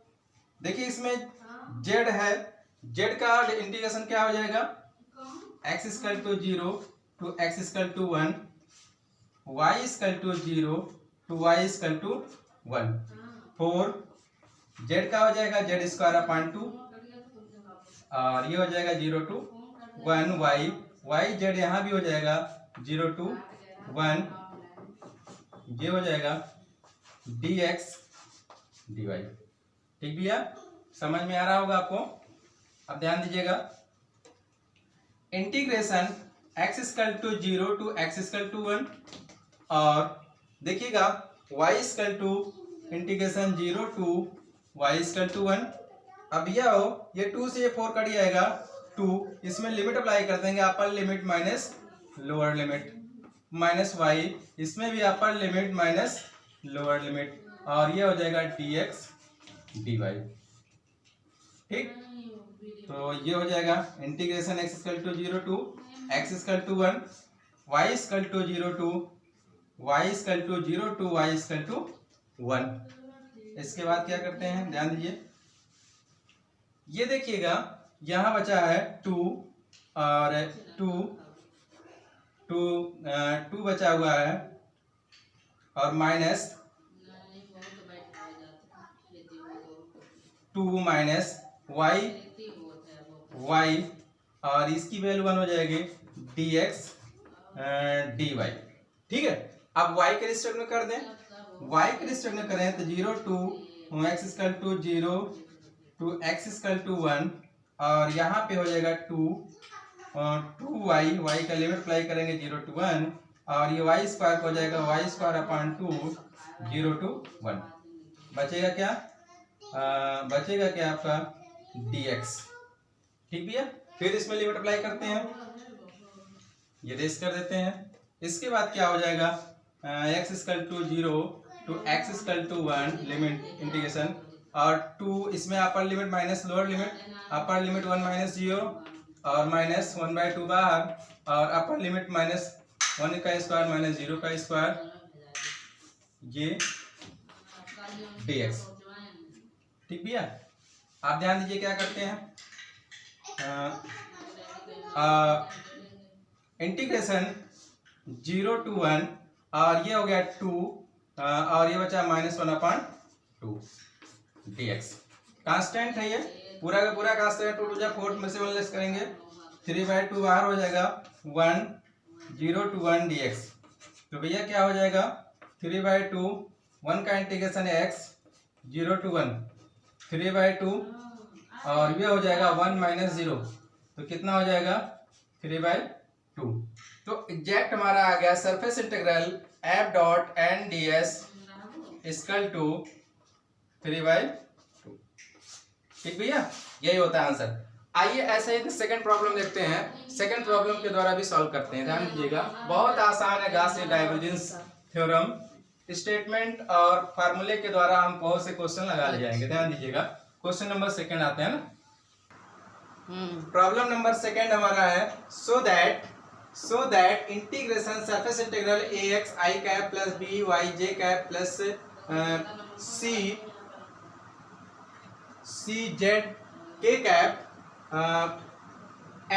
देखिए इसमें z है, z का इंटीग्रेशन क्या हो जाएगा, x equal to 0 to x equal to 1, y equal to 0 to y equal to 1, 4 z का हो जाएगा z स्क्वायर अपॉन 2, और ये हो जाएगा 0 टू 1 y z यहाँ भी हो जाएगा 0 टू 1, ये हो जाएगा dx dy। ठीक भैया, समझ में आ रहा होगा आपको। अब ध्यान दीजिएगा, integration x equal to 0 to x equal to 1, और देखिएगा y equal to integration 0 to y equal to 1। अब यह हो, ये 2 से ये 4 कट जाएगा 2, इसमें लिमिट अप्लाई कर देंगे, अपर limit minus lower limit, minus y, इसमें भी अपर लिमिट माइनस लोअर लिमिट, और ये हो जाएगा dx dy। ठीक, तो ये हो जाएगा integration x equal to 0 to x equal to 1, y equal to 0 to y equal to 0 to y equal to 1। इसके बाद क्या करते हैं, ध्यान दीजिए, ये देखिएगा यहाँ बचा है 2, और 2 बचा हुआ है, और माइनस 2 माइनस y, और इसकी वैल्यू 1 हो जाएगी dx dy। ठीक है, अब y के रिस्पेक्ट में कर दें, y के रिस्पेक्ट में करें तो 0 to x equal to 0 to x equal to 1, और यहाँ पे हो जाएगा 2y का लिमिट अप्लाई करेंगे 0 टू 1, और ये y स्क्वायर हो जाएगा y स्क्वायर अपॉन 2 0 टू 1। बचेगा क्या, बचेगा क्या आपका dx। ठीक भैया, फिर इसमें लिमिट अप्लाई करते हैं, ये रेस कर देते हैं। इसके बाद क्या हो जाएगा, x equal to 0 to x equal to 1 limit integration, और 2 इसमें upper limit minus lower limit, upper limit 1 minus 0 और माइनस 1/2 बाहर, और अपर लिमिट माइनस 1 का स्क्वायर माइनस 0 का स्क्वायर, ये dx। ठीक भैया, आप ध्यान दीजिए क्या करते हैं, इंटीग्रेशन 0 टू 1, और ये हो गया 2, और ये बचा माइनस 1/2 dx। कांस्टेंट है ये, पूरा का पूरा कांस्टेंट, 2 टू 4 में से 1 लेस करेंगे, 3/2 बाहर हो जाएगा 1, 0 टू 1 dx। तो भैया क्या हो जाएगा, 3/2, 1 का इंटीग्रेशन है x, 0 टू 1 3/2, और ये हो जाएगा 1 माइनस 0, तो कितना हो जाएगा 3/2। तो एग्जैक्ट हमारा आ गया surface integral f dot n ds equal to 3/2। ठीक भैया, यही होता है आंसर। आइए ऐसे ही सेकंड प्रॉब्लम देखते हैं, सेकंड प्रॉब्लम के द्वारा भी सॉल्व करते हैं। ध्यान दीजिएगा, बहुत आसान है, गॉस डाइवर्जेंस थ्योरम, स्टेटमेंट और फार्मूले के द्वारा हम बहुत से क्वेश्चन लगा ले जाएंगे। ध्यान दीजिएगा, क्वेश्चन नंबर सेकंड आते हैं ना, प्रॉब्लम नंबर सेकंड हमारा है, so that integration surface integral ax I cap plus b y j cap plus c z k cap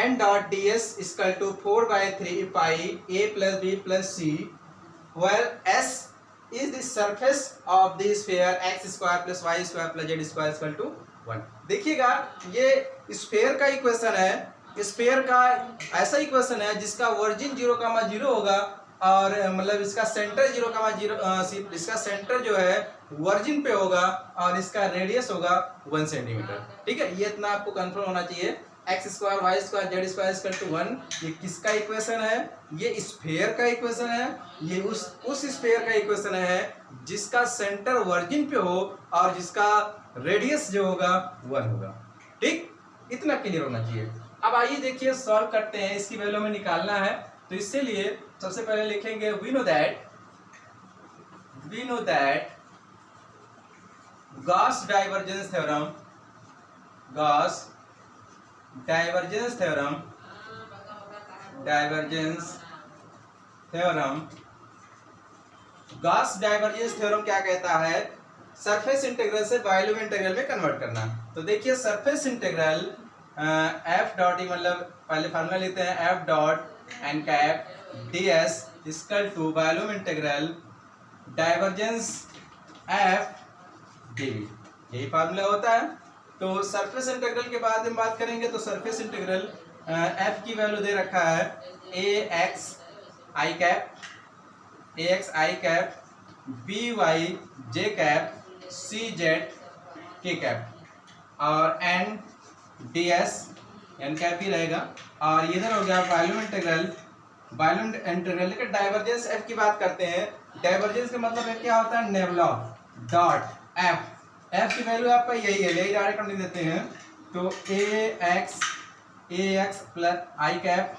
n dot ds equal to 4/3 pi a plus b plus c, where s is the surface of the sphere x square plus y square plus z square equal to 1। देखिएगा, ये sphere का equation है, sphere का ऐसा equation है जिसका origin 0,0 होगा, और मतलब इसका सेंटर 0,0, इसका सेंटर जो है ओरिजिन पे होगा, और इसका रेडियस होगा 1 सेंटीमीटर। ठीक है, ये इतना आपको कंफर्म होना चाहिए। X square y square z square equal to 1, ये किसका इक्वेशन है, ये स्फीयर का इक्वेशन है, ये उस स्फीयर का इक्वेशन है जिसका सेंटर ओरिजिन पे हो और जिसका रेडियस जो होगा 1 होगा। ठीक, इतना क्लियर होना चाहिए। अब आइए देखिए सॉल्व करते हैं, इसकी वैल्यू में निकालना है, तो इसके लिए सबसे पहले लिखेंगे we know that Gauss divergence theorem divergence theorem, Gauss divergence theorem क्या कहता है? सरफेस इंटीग्रल से वॉल्यूम इंटीग्रल में कन्वर्ट करना। तो देखिए सरफेस इंटीग्रल एफ डॉट, मतलब पहले फार्मूला लेते हैं, f dot N cap d s equal to volume integral divergence f d v, यही फार्मूला होता है। तो सरफेस इंटीग्रल के बाद हम बात करेंगे तो सरफेस इंटीग्रल एफ की वैल्यू दे रखा है a x i cap b y j cap c z k cap और n d s n cap ही रहेगा। और इधर हो गया वॉल्यूम इंटीग्रल, लेकिन डाइवर्जेंस एफ की बात करते हैं। डाइवर्जेंस का मतलब क्या होता है? नेवलॉग डॉट एफ की वैल्यू आपका यही है, यही डायरेक्ट हम लिख देते हैं। तो ए x plus I cap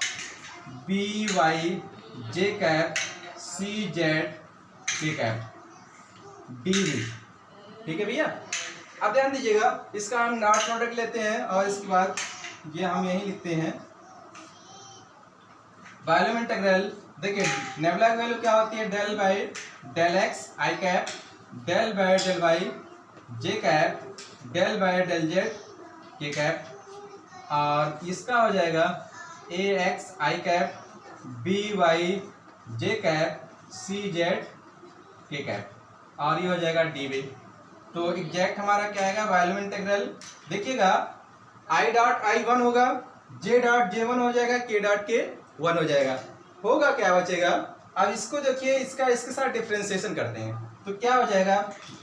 b y j cap c z k cap D we, ठीक है भैया। अब ध्यान दीजिएगा, इसका हम डॉट प्रोडक्ट लेते हैं और इसके बाद ये हम यही लिखते हैं वॉल्यूम इंटीग्रल। देखिए नेबुला की वैल्यू क्या होती है? Del by del x i cap del by del y j cap del by del z k cap, और इसका हो जाएगा a x i cap b y j cap c z k cap, और ये हो जाएगा डी वी। तो exact हमारा क्या आएगा? Volume integral. देखिएगा आई डॉट आई 1 होगा, जे डॉट जे 1 हो जाएगा, के डॉट के 1 हो जाएगा। होगा क्या बचेगा? अब इसको देखिए, इसके साथ डिफ्रेंसिएशन करते हैं तो क्या हो जाएगा?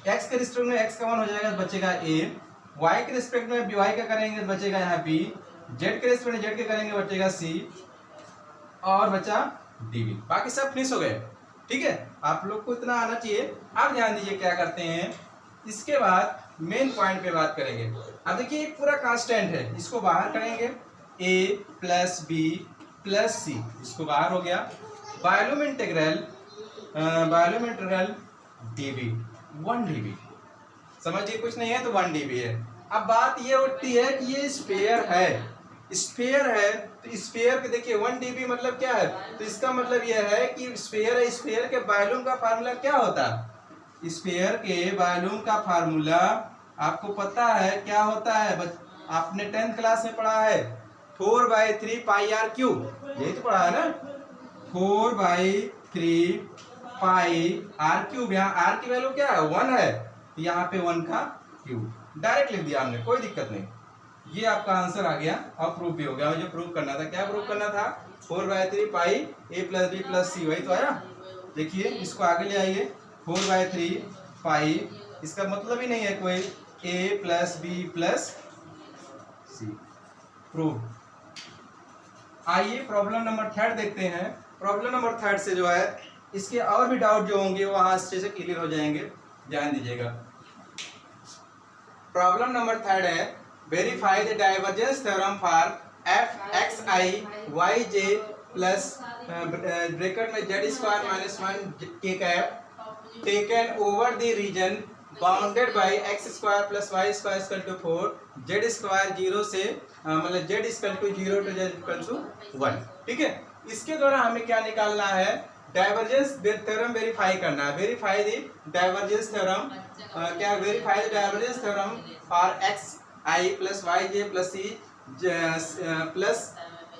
x के रिस्पेक्ट में x का 1 हो जाएगा तो बचेगा a, y के रिस्पेक्ट में y का करेंगे तो बचेगा यहाँ b, z के रिस्पेक्ट में z के करेंगे बचेगा c, और बचा dv। बाकी सब फिनिश हो गए, ठीक है। आप लोग को इतना आना चाहिए। अब ध्यान दीजिए क्या करते हैं, इसके बाद मेन पॉइंट पे बात करेंगे। अब देखिए एक पूरा कांस्टेंट है, इसको बाहर करेंगे a plus b plus c, इसको बाहर हो गया। वॉल्यूम इंटीग्रल dv 1 dv, समझिए कुछ नहीं है तो 1 dv है। अब बात ये उठती है कि ये स्फीयर है तो स्फीयर के देखिए 1 dv मतलब क्या है? तो इसका मतलब यह है कि स्फीयर है, स्फीयर के वॉल्यूम का फार्मूला क्या होता है? स्फीयर के वॉल्यूम का फार्मूला आपको पता है क्या होता है? आपने 10th क्लास में पढ़ा है 4/3 पाई आर क्यूब, यही तो पढ़ा है ना? 4/3 पाई आर क्यूब, यहाँ आर की वैल्यू क्या है? 1 है, तो यहाँ पे 1 का क्यूब डायरेक्ट लिख दिया हमने, कोई दिक्कत नहीं। ये आपका आंसर आ गया और प्रूफ भी हो गया। मुझे प्रूफ करना था, क्या प्रूफ करना था? 4/3 पाई ए प्लस बी प्लस सी, वही तो आया। देखिए इसको आगे ले आइए, 4/3 पाई, इसका मतलब ही नहीं है कोई ए प्लस बी प्लस सी, प्रूफ। आइए प्रॉब्लम नंबर 3 देखते हैं। प्रॉब्लम नंबर 3 से जो है इसके और भी डाउट जो होंगे वो अच्छे से क्लियर हो जाएंगे, ध्यान दीजिएगा। प्रॉब्लम नंबर 3 है, verify the divergence theorem for f x i y j plus bracket में z square minus 1 k cap taken over the region bounded by x square plus y square equal to 4, z square 0 से मतलब z equal to 0 to z equal to 1, ठीक है। इसके द्वारा हमें क्या निकालना है? डाइवर्जेंस थ्योरम वेरीफाई करना है। वेरीफाई द डाइवर्जेंस थ्योरम, क्या verify the divergence theorem for x i plus y j plus c plus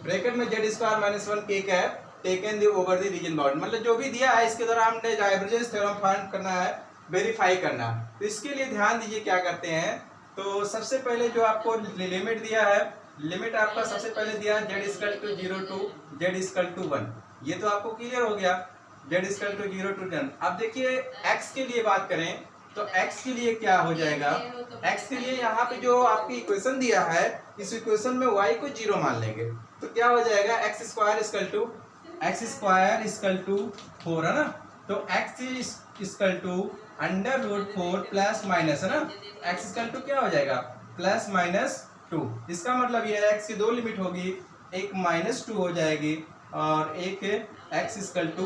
bracket में z square minus 1 k cap taken the over the region bound, मतलब जो भी दिया है इसके द्वारा हमने डाइवर्जेंस थ्योरम फाइंड करना है, वेरीफाई करना। तो इसके लिए ध्यान दीजिए क्या करते हैं। तो सबसे पहले जो आपको लिमिट दिया है, लिमिट आपका सबसे पहले दिया z equal to 0 to z equal to 1, ये तो आपको क्लियर हो गया, जेड इक्वल टू 0 टू 10। अब देखिए एक्स के लिए बात करें तो एक्स के लिए क्या हो जाएगा? एक्स के लिए यहाँ पे जो आपकी इक्वेशन दिया है, इस इक्वेशन में वाई को 0 मान लेंगे तो क्या हो जाएगा? एक्स स्क्वायर इक्वल टू 4 है ना, तो x equal to √4 plus minus है ना, एक्स इक्वल टू क्या हो जाएगा? Plus minus 2। इसका मतलब ये है एक्स की 2 लिमिट होगी, एक -2 हो जाएगी और एक एक्स इक्वल टू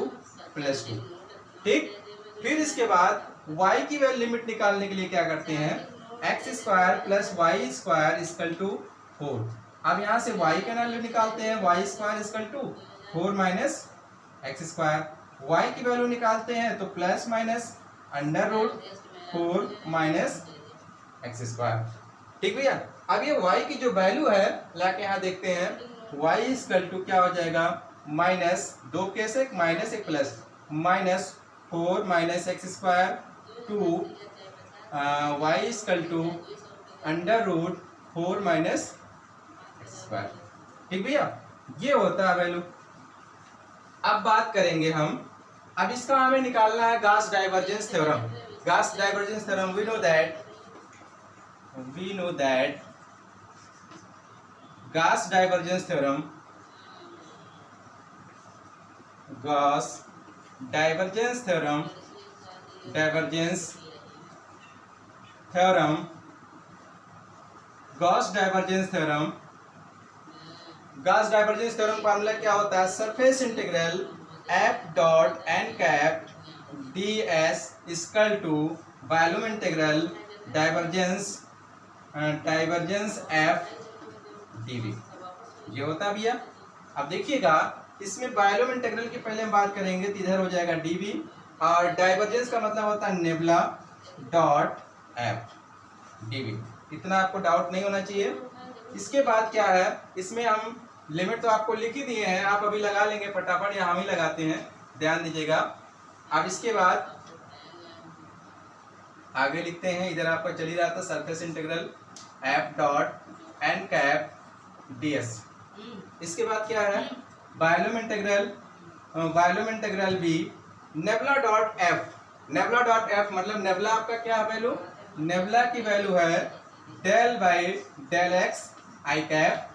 +2, ठीक। फिर इसके बाद y की वैल्यू लिमिट निकालने के लिए क्या करते हैं? X square plus y square equal to 4। अब यहाँ से y का वैल्यू निकालते हैं, y square equal to 4 minus x square. Y की वैल्यू निकालते हैं तो plus minus under root 4 minus x square. ठीक भैया। अब ये y की जो वैल्यू है लाके यहाँ देखते हैं, y इक्वल टू क्या हो जाएगा, माइनस 2 कैसे माइनस एक plus minus 4 minus x square to y equal to under root 4 minus x square. ठीक भैया, ये होता है वैल्यू। अब बात करेंगे हम, अब इसका हमें निकालना है Gauss divergence theorem. Gauss divergence theorem we know that Gauss divergence theorem, Gauss divergence theorem, Gauss divergence theorem formula क्या होता है, surface integral f dot n cap ds equal to volume integral divergence f dv, ये होता है भैया। अब देखिएगा इसमें वॉल्यूम इंटीग्रल की पहले हम बात करेंगे तो इधर हो जाएगा dv, और डाइवर्जेंस का मतलब होता है नेबुला डॉट f dv। इतना आपको डाउट नहीं होना चाहिए। इसके बाद क्या है, इसमें हम लिमिट तो आपको लिख ही दिए हैं, आप अभी लगा लेंगे फटाफट या हम ही लगाते हैं, ध्यान दीजिएगा। अब इसके बाद आगे लिखते हैं, इधर आपका चल ही रहा था surface integral f dot n cap ds। इसके बाद क्या है, volume integral v nabla dot f मतलब नेबुला आपका क्या है वैल्यू, नेबुला की वैल्यू है del by del x i cap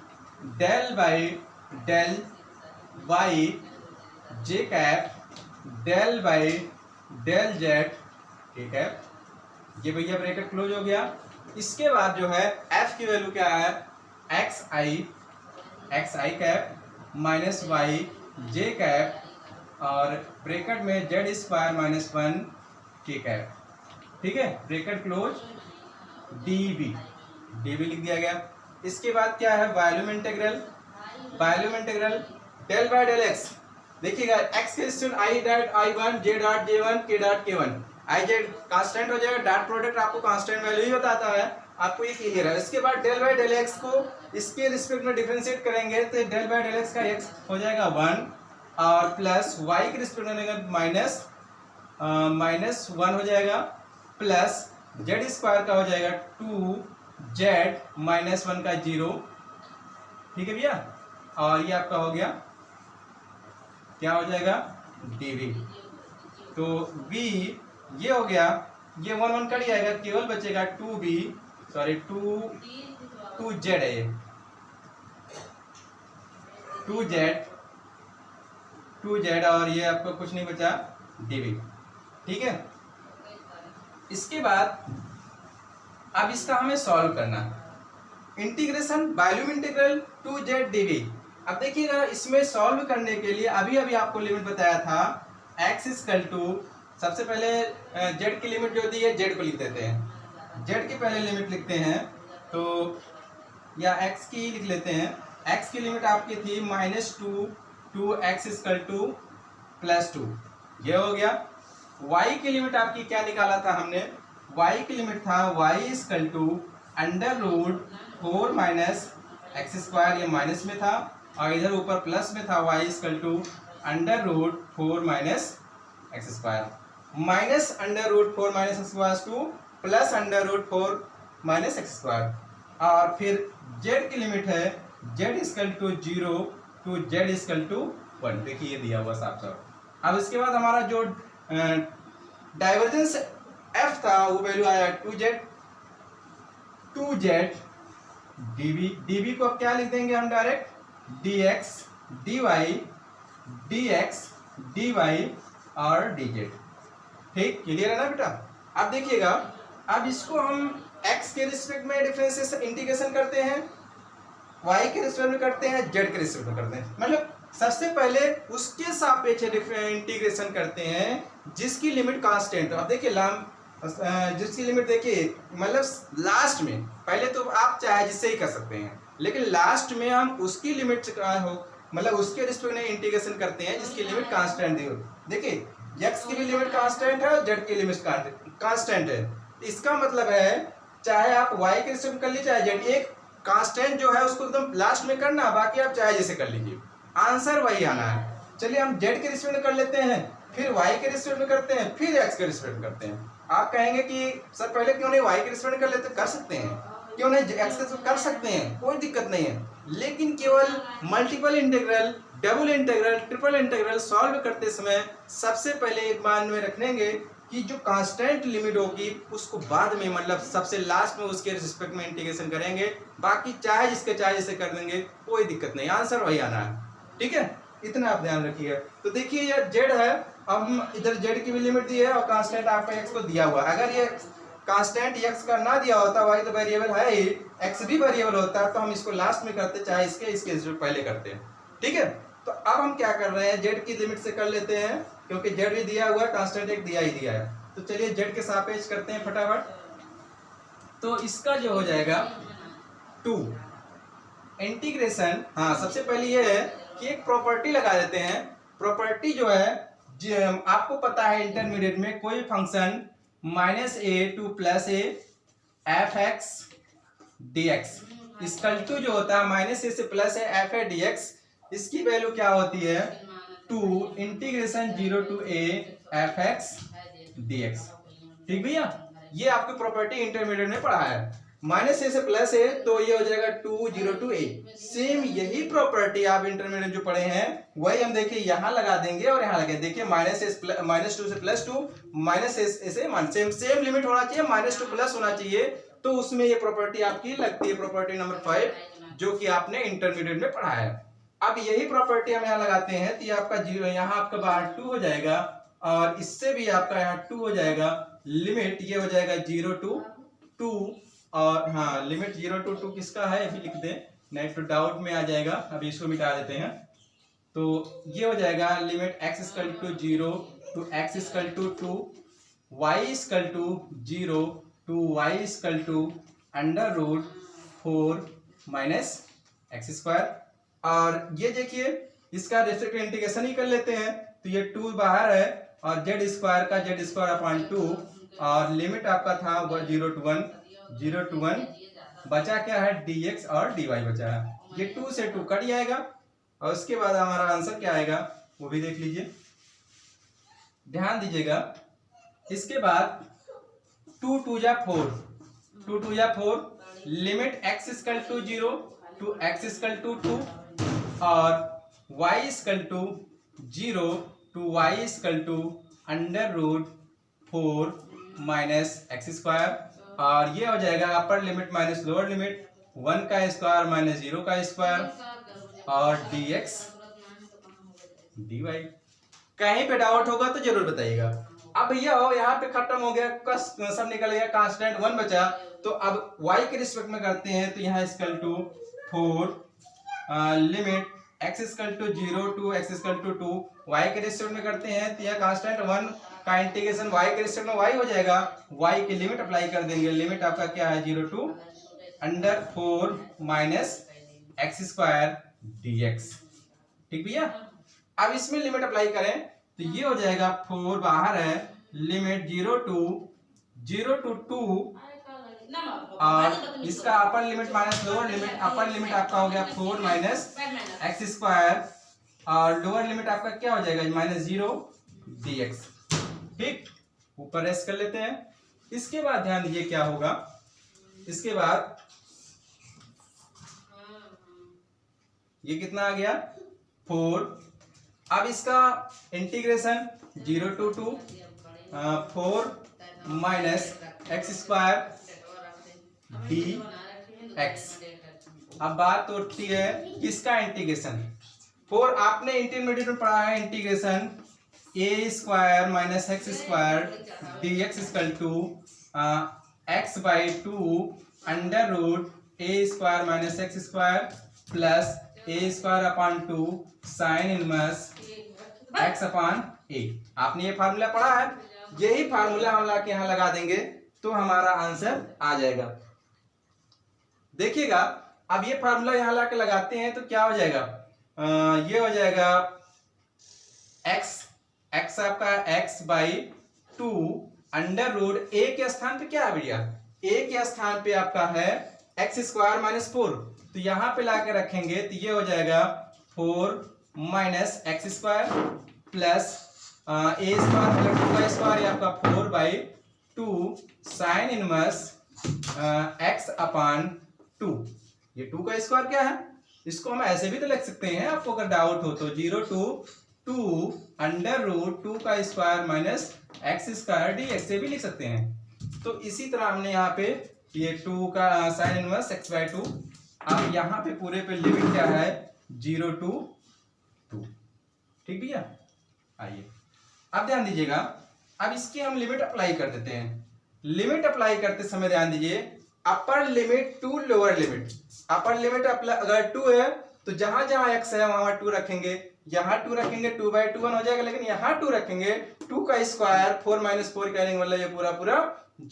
del by del y j cap del by del z, ठीक है। ये भैया ब्रैकेट क्लोज हो गया। इसके बाद जो है f की वैल्यू क्या है, x i cap minus y j cap और ब्रैकेट में z square minus 1 k cap, ठीक है, ब्रैकेट क्लोज dv लिख दिया गया। इसके बाद क्या है, volume integral del by del x। देखिएगा x के student i dot i1 j dot j1 k dot k1 i j constant हो जाएगा, डॉट प्रोडक्ट आपको कांस्टेंट वैल्यू ही बताता है, आपको ये क्लियर है। इसके बाद डेल बाय डेल x को इसके रिस्पेक्ट में डिफरेंशिएट करेंगे तो डेल बाय डेल x का x हो जाएगा 1 और प्लस y के रिस्पेक्ट में माइनस 1 हो जाएगा प्लस z स्क्वायर का हो जाएगा 2z माइनस 1 का 0, ठीक है भैया। और ये आपका हो गया, क्या हो जाएगा, dv। तो v ये हो गया, ये 1 1 कट जाएगा, केवल बचेगा 2z है, ये 2z और ये आपको कुछ नहीं बचा dv, ठीक है। इसके बाद अब इसका हमें सॉल्व करना है, integration volume integral 2z dv। अब देखिएगा इसमें सॉल्व करने के लिए अभी आपको लिमिट बताया था, x इक्वल टू, सबसे पहले z की लिमिट जो दी है z को लिख देते हैं, z की पहले लिमिट लिखते हैं तो, या x की लिख लेते हैं। x की लिमिट आपकी थी -2 टू x इक्वल टू +2, ये हो गया। y की लिमिट आपकी क्या निकाला था हमने, y की लिमिट था y equal to under root 4 minus x square, ये माइनस में था और इधर ऊपर प्लस में था, y equal to under root 4 minus x square, minus under root 4 minus x square to plus under root 4 minus x square, और फिर z की लिमिट है z equal to 0 to z equal to 1, देखिए ये दिया हुआ साफ साफ। अब इसके बाद हमारा जो डाइवर्जेंस f था वो वैल्यू आया 2z dv को अब क्या लिख देंगे हम डायरेक्ट, dx dy और dz, ठीक, क्लियर है ना बेटा। अब देखिएगा, अब इसको हम x के रिस्पेक्ट में डिफरेंशिएशन इंटीग्रेशन करते हैं, y के रिस्पेक्ट में करते हैं, z के रिस्पेक्ट में करते हैं, मतलब सबसे पहले उसके सापेक्ष इंटीग्रेशन करते हैं जिसकी लिमिट कांस्टेंट। अब देखिए जिसकी लिमिट देखिए, मतलब लास्ट में, पहले तो आप चाहे जिससे ही कर सकते हैं, लेकिन लास्ट में हम उसकी लिमिट मतलब उसके रिस्पेक्ट में इंटीग्रेशन करते हैं जिसकी लिमिट कांस्टेंट दी हो। देखिए x की भी लिमिट कांस्टेंट है और z की लिमिट कांस्टेंट है। इसका मतलब है चाहे आप y के रिस्पेक्ट में कर लीजिए चाहे z, एक कांस्टेंट जो है उसको एकदम लास्ट में करना, बाकी आप चाहे जैसे कर लीजिए, आंसर वही आना है। चलिए हम z के रिस्पेक्ट में कर लेते हैं, फिर y के रिस्पेक्ट में करते हैं, फिर x के रिस्पेक्ट में करते हैं। आप कहेंगे कि सर पहले क्यों नहीं y के रिस्पेक्ट में कर लेते? कर सकते हैं, क्यों नहीं x के रिस्पेक्ट कर सकते हैं, कोई दिक्कत नहीं है। लेकिन केवल multiple integral, double integral, triple integral solve करते समय सबसे पहले एक मान में रखेंगे कि जो कांस्टेंट लिमिट होगी उसको बाद में, मतलब सबसे लास्ट में उसके रिस्पेक्ट में इंटीग्रेशन करेंगे, बाकी चाहे जिसके चाहे जैसे कर देंगे, कोई दिक्कत नहीं, आंसर वही आना है। ठीक है, इतना आप ध्यान रखिए। तो देखिए ये z है, अब हम इधर z की भी लिमिट दी है और कांस्टेंट आपका x को दिया हुआ। अगर ये कांस्टेंट x का ना दिया होता, y तो वेरिएबल है ही, x भी वेरिएबल होता, तो हम इसको लास्ट में करते, चाहे इसके पहले करते हैं। ठीक है, तो अब हम क्या कर रहे हैं, z की लिमिट से कर लेते हैं, क्योंकि z भी दिया हुआ है, कांस्टेंट एक दिया ही दिया है। तो चलिए z के सापेक्ष करते हैं फटाफट। तो इसका जो हो जाएगा 2 इंटीग्रेशन, हाँ सबसे पहले ये है कि एक प्रॉपर्टी लगा देते हैं। प्रॉपर्टी जो है आपको पता है इंटरमीडिएट में कोई function -a to +a f(x) dx equal to जो होता है -a से +a f(a) dx, इसकी वैल्यू क्या होती है 2 integration 0 to a f(x) dx। ठीक भैया, ये आपकी प्रॉपर्टी इंटरमीडिएट में पढ़ा है। -a से +a तो ये हो जाएगा 2 0 to a। सेम यही प्रॉपर्टी आप इंटरमीडिएट जो पढ़े हैं वही हम देखिए यहाँ लगा देंगे और यहाँ लगे। देखिए -2 से +2, -a से सेम लिमिट होना चाहिए, -2 प्लस होना चाहिए, तो उसमें ये प्रॉपर्टी आपकी लगती है, प्रॉपर्टी नंबर 5, जो कि आपने इंटरमीडिएट में पढ़ा है। अब यही प्रॉपर्टी हम यहाँ लगाते हैं तो ये आपका 0, यहाँ आपका बाहर 2 हो जाएगा और इससे भी आपका यहाँ 2 हो जाएगा। लिमिट ये हो जाएगा 0 to 2, और हाँ लिमिट 0 to 2 किसका है अभी लिख दें, नहीं तो डाउट में आ जाएगा, अभी इसको मिटा देते हैं। तो ये हो जाएगा limit x equal to 0 to x equal to 2, y equal to 0 to y equal to √4 - x²। और ये देखिए इसका रेसिप्रोकल इंटीग्रेशन ही कर लेते हैं, तो ये 2 बाहर है और z² का z²/2, और लिमिट आपका था 0 to 1, बचा क्या है dx और dy बचा है। ये 2 से 2 कट जाएगा और उसके बाद हमारा आंसर क्या आएगा वो भी देख लीजिए, ध्यान दीजिएगा। इसके बाद 2 2 जा 4, limit x equal to 0 to x equal to 2 और y equal to 0 to y equal to √4 - x²। और ये हो जाएगा upper limit minus lower limit 1 का स्क्वायर माइनस 0 का स्क्वायर और dx dy। कहीं पे डाउट होगा तो जरूर बताइएगा। अब भैया हो यहाँ पे खत्म हो गया, सब निकल गया, कांस्टेंट 1 बचा। तो अब y के रिस्पेक्ट में करते हैं, तो यहाँ equal to 4 limit x equal to 0 to x equal to 2, y के रिस्पेक्ट में करते हैं तो यह कांस्टेंट 1 का इंटीग्रेशन y के रिस्पेक्ट में y हो जाएगा, y की लिमिट अप्लाई कर देंगे। लिमिट आपका क्या है 0 to √4 - x² dx। ठीक भैया, अब इसमें लिमिट अप्लाई करें तो ये हो जाएगा 4 बाहर है, लिमिट 0 to 2 और इसका अपर limit minus lower limit, upper limit आपका हो गया 4 - x² और लोअर लिमिट आपका क्या हो जाएगा -0 dx। ठीक, ऊपर रेस्ट कर लेते हैं। इसके बाद ध्यान दीजिए क्या होगा, इसके बाद ये कितना आ गया 4। अब इसका इंटीग्रेशन 0 to 2 4 - x² dx। अब बात उठती है किसका इंटीग्रेशन। 4 आपने इंटरमीडिएट में पढ़ा है integration a² - x² dx equal to x/2 √a² - x² plus a²/2 sine inverse x/a। आपने ये फार्मूला पढ़ा है, यही फार्मूला हम ला के यहाँ लगा देंगे तो हमारा आंसर आ जाएगा। देखिएगा अब ये फार्मूला यहाँ ला के लगाते हैं तो क्या हो जाएगा, ये हो जाएगा x आपका x by 2 under root a के स्थान पे क्या है भैया, a के स्थान पे आपका है x स्क्वायर माइनस 4, तो यहाँ पे लाके रखेंगे तो ये हो जाएगा 4 minus x square plus a square मतलब 2 का स्क्वायर ये आपका 4 बाई 2 साइन इनवर्स x अपान 2। ये 2 का स्क्वायर क्या है, इसको हम ऐसे भी तो लिख सकते हैं, आपको अगर डाउट हो तो 0 टू 2 अंडर रूट 2 का square minus x square D से भी लिख सकते हैं। तो इसी तरह हमने यहाँ पे ये 2 का साइन इनवर्स x बाई 2, अब यहाँ पे पूरे पे लिमिट क्या है 0 टू 2। ठीक भैया, आइए अब ध्यान दीजिएगा, अब इसकी हम लिमिट अप्लाई कर देते हैं। लिमिट अप्लाई करते समय ध्यान दीजिए, upper limit to lower limit. Upper limit अगर 2 है तो जहां जहां x है वहां 2 रखेंगे, यहाँ 2 रखेंगे 2 बाई 2 1 हो जाएगा, लेकिन यहाँ 2 रखेंगे 2 का स्क्वायर 4 माइनस 4 करेंगे मतलब ये पूरा पूरा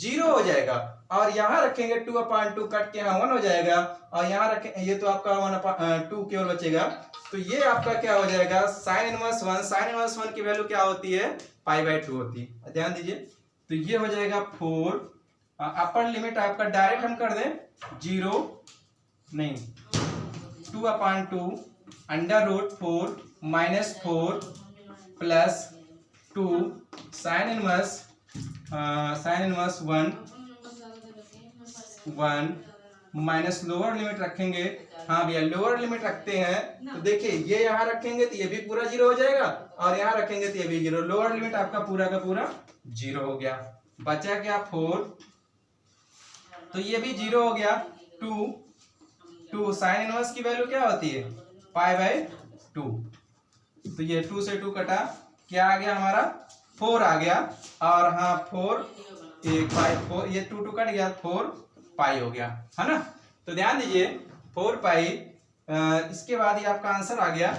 0 हो जाएगा, और यहाँ रखेंगे 2 अपान 2 कट के यहाँ 1 हो जाएगा, और यहाँ रखें ये तो आपका 1 अपान 2 केवल बचेगा, तो ये आपका क्या हो जाएगा साइन इनवर्स 1। साइन इनवर्स 1 की वैल्यू क्या होती है पाई बाई 2 होती है, ध्यान दीजिए। तो ये हो जाएगा 4, अपर लिमिट आपका डायरेक्ट हम कर दें 0 नहीं 2 upon 2 under root 4 minus 4 plus 2 sine inverse 1 minus lower limit रखेंगे। हाँ भैया लोअर लिमिट रखते हैं, तो देखिए ये यहाँ रखेंगे तो ये भी पूरा 0 हो जाएगा, और यहाँ रखेंगे तो ये भी 0, लोअर लिमिट आपका पूरा का पूरा 0 हो गया, बचा क्या 4, तो ये भी 0 हो गया। 2 साइन इनवर्स की वैल्यू क्या होती है पाई बाई 2, तो ये 2 से 2 कटा, क्या आ गया हमारा 4 आ गया, और हाँ 4 पाई 4 ये 2 कट गया 4 पाई हो गया, है ना। तो ध्यान दीजिए 4 पाई, इसके बाद ये आपका आंसर आ गया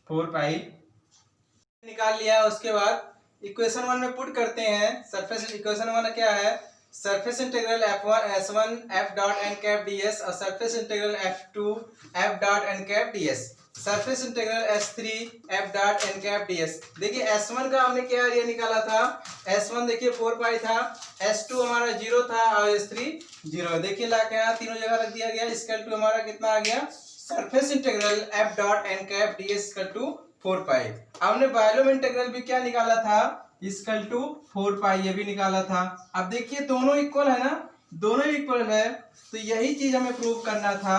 4 पाई निकाल लिया। उसके बाद इक्वेशन 1 में पुट करते हैं, सरफेस इक्वेशन 1 क्या है, surface integral f1 s1 f dot n cap ds और surface integral f2 f dot n cap ds, surface integral s3 f dot n cap ds। देखिए s1 का हमने क्या एरिया निकाला था, s1 देखिए 4 पाई था, s2 हमारा 0 था और s3 0। देखिए ला के यहाँ तीनों जगह रख दिया गया, इसका टू हमारा कितना आ गया surface integral f dot n cap ds का टू 4 पाई। हमने वॉल्यूम इंटीग्रल भी क्या निकाला था इक्वल टू 4 पाई, ये भी निकाला था। अब देखिए दोनों इक्वल है ना, दोनों इक्वल है, तो यही चीज हमें प्रूव करना था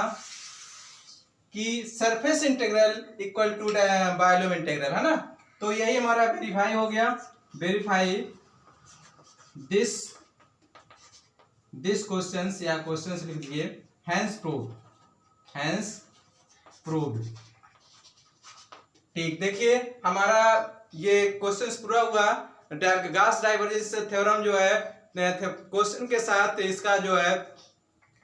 कि surface integral equal to volume integral, है ना। तो यही हमारा वेरीफाई हो गया, वेरीफाई दिस क्वेश्चंस या क्वेश्चंस लिख दीजिए, हैंस प्रूव्ड। ठीक, देखिए हमारा ये क्वेश्चंस पूरा हुआ। गॉस डाइवर्जेंस थ्योरम जो है क्वेश्चन के साथ इसका जो है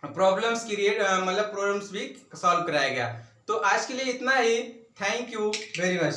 प्रॉब्लम्स मतलब प्रॉब्लम्स भी सॉल्व कराया गया। तो आज के लिए इतना ही, थैंक यू वेरी मच।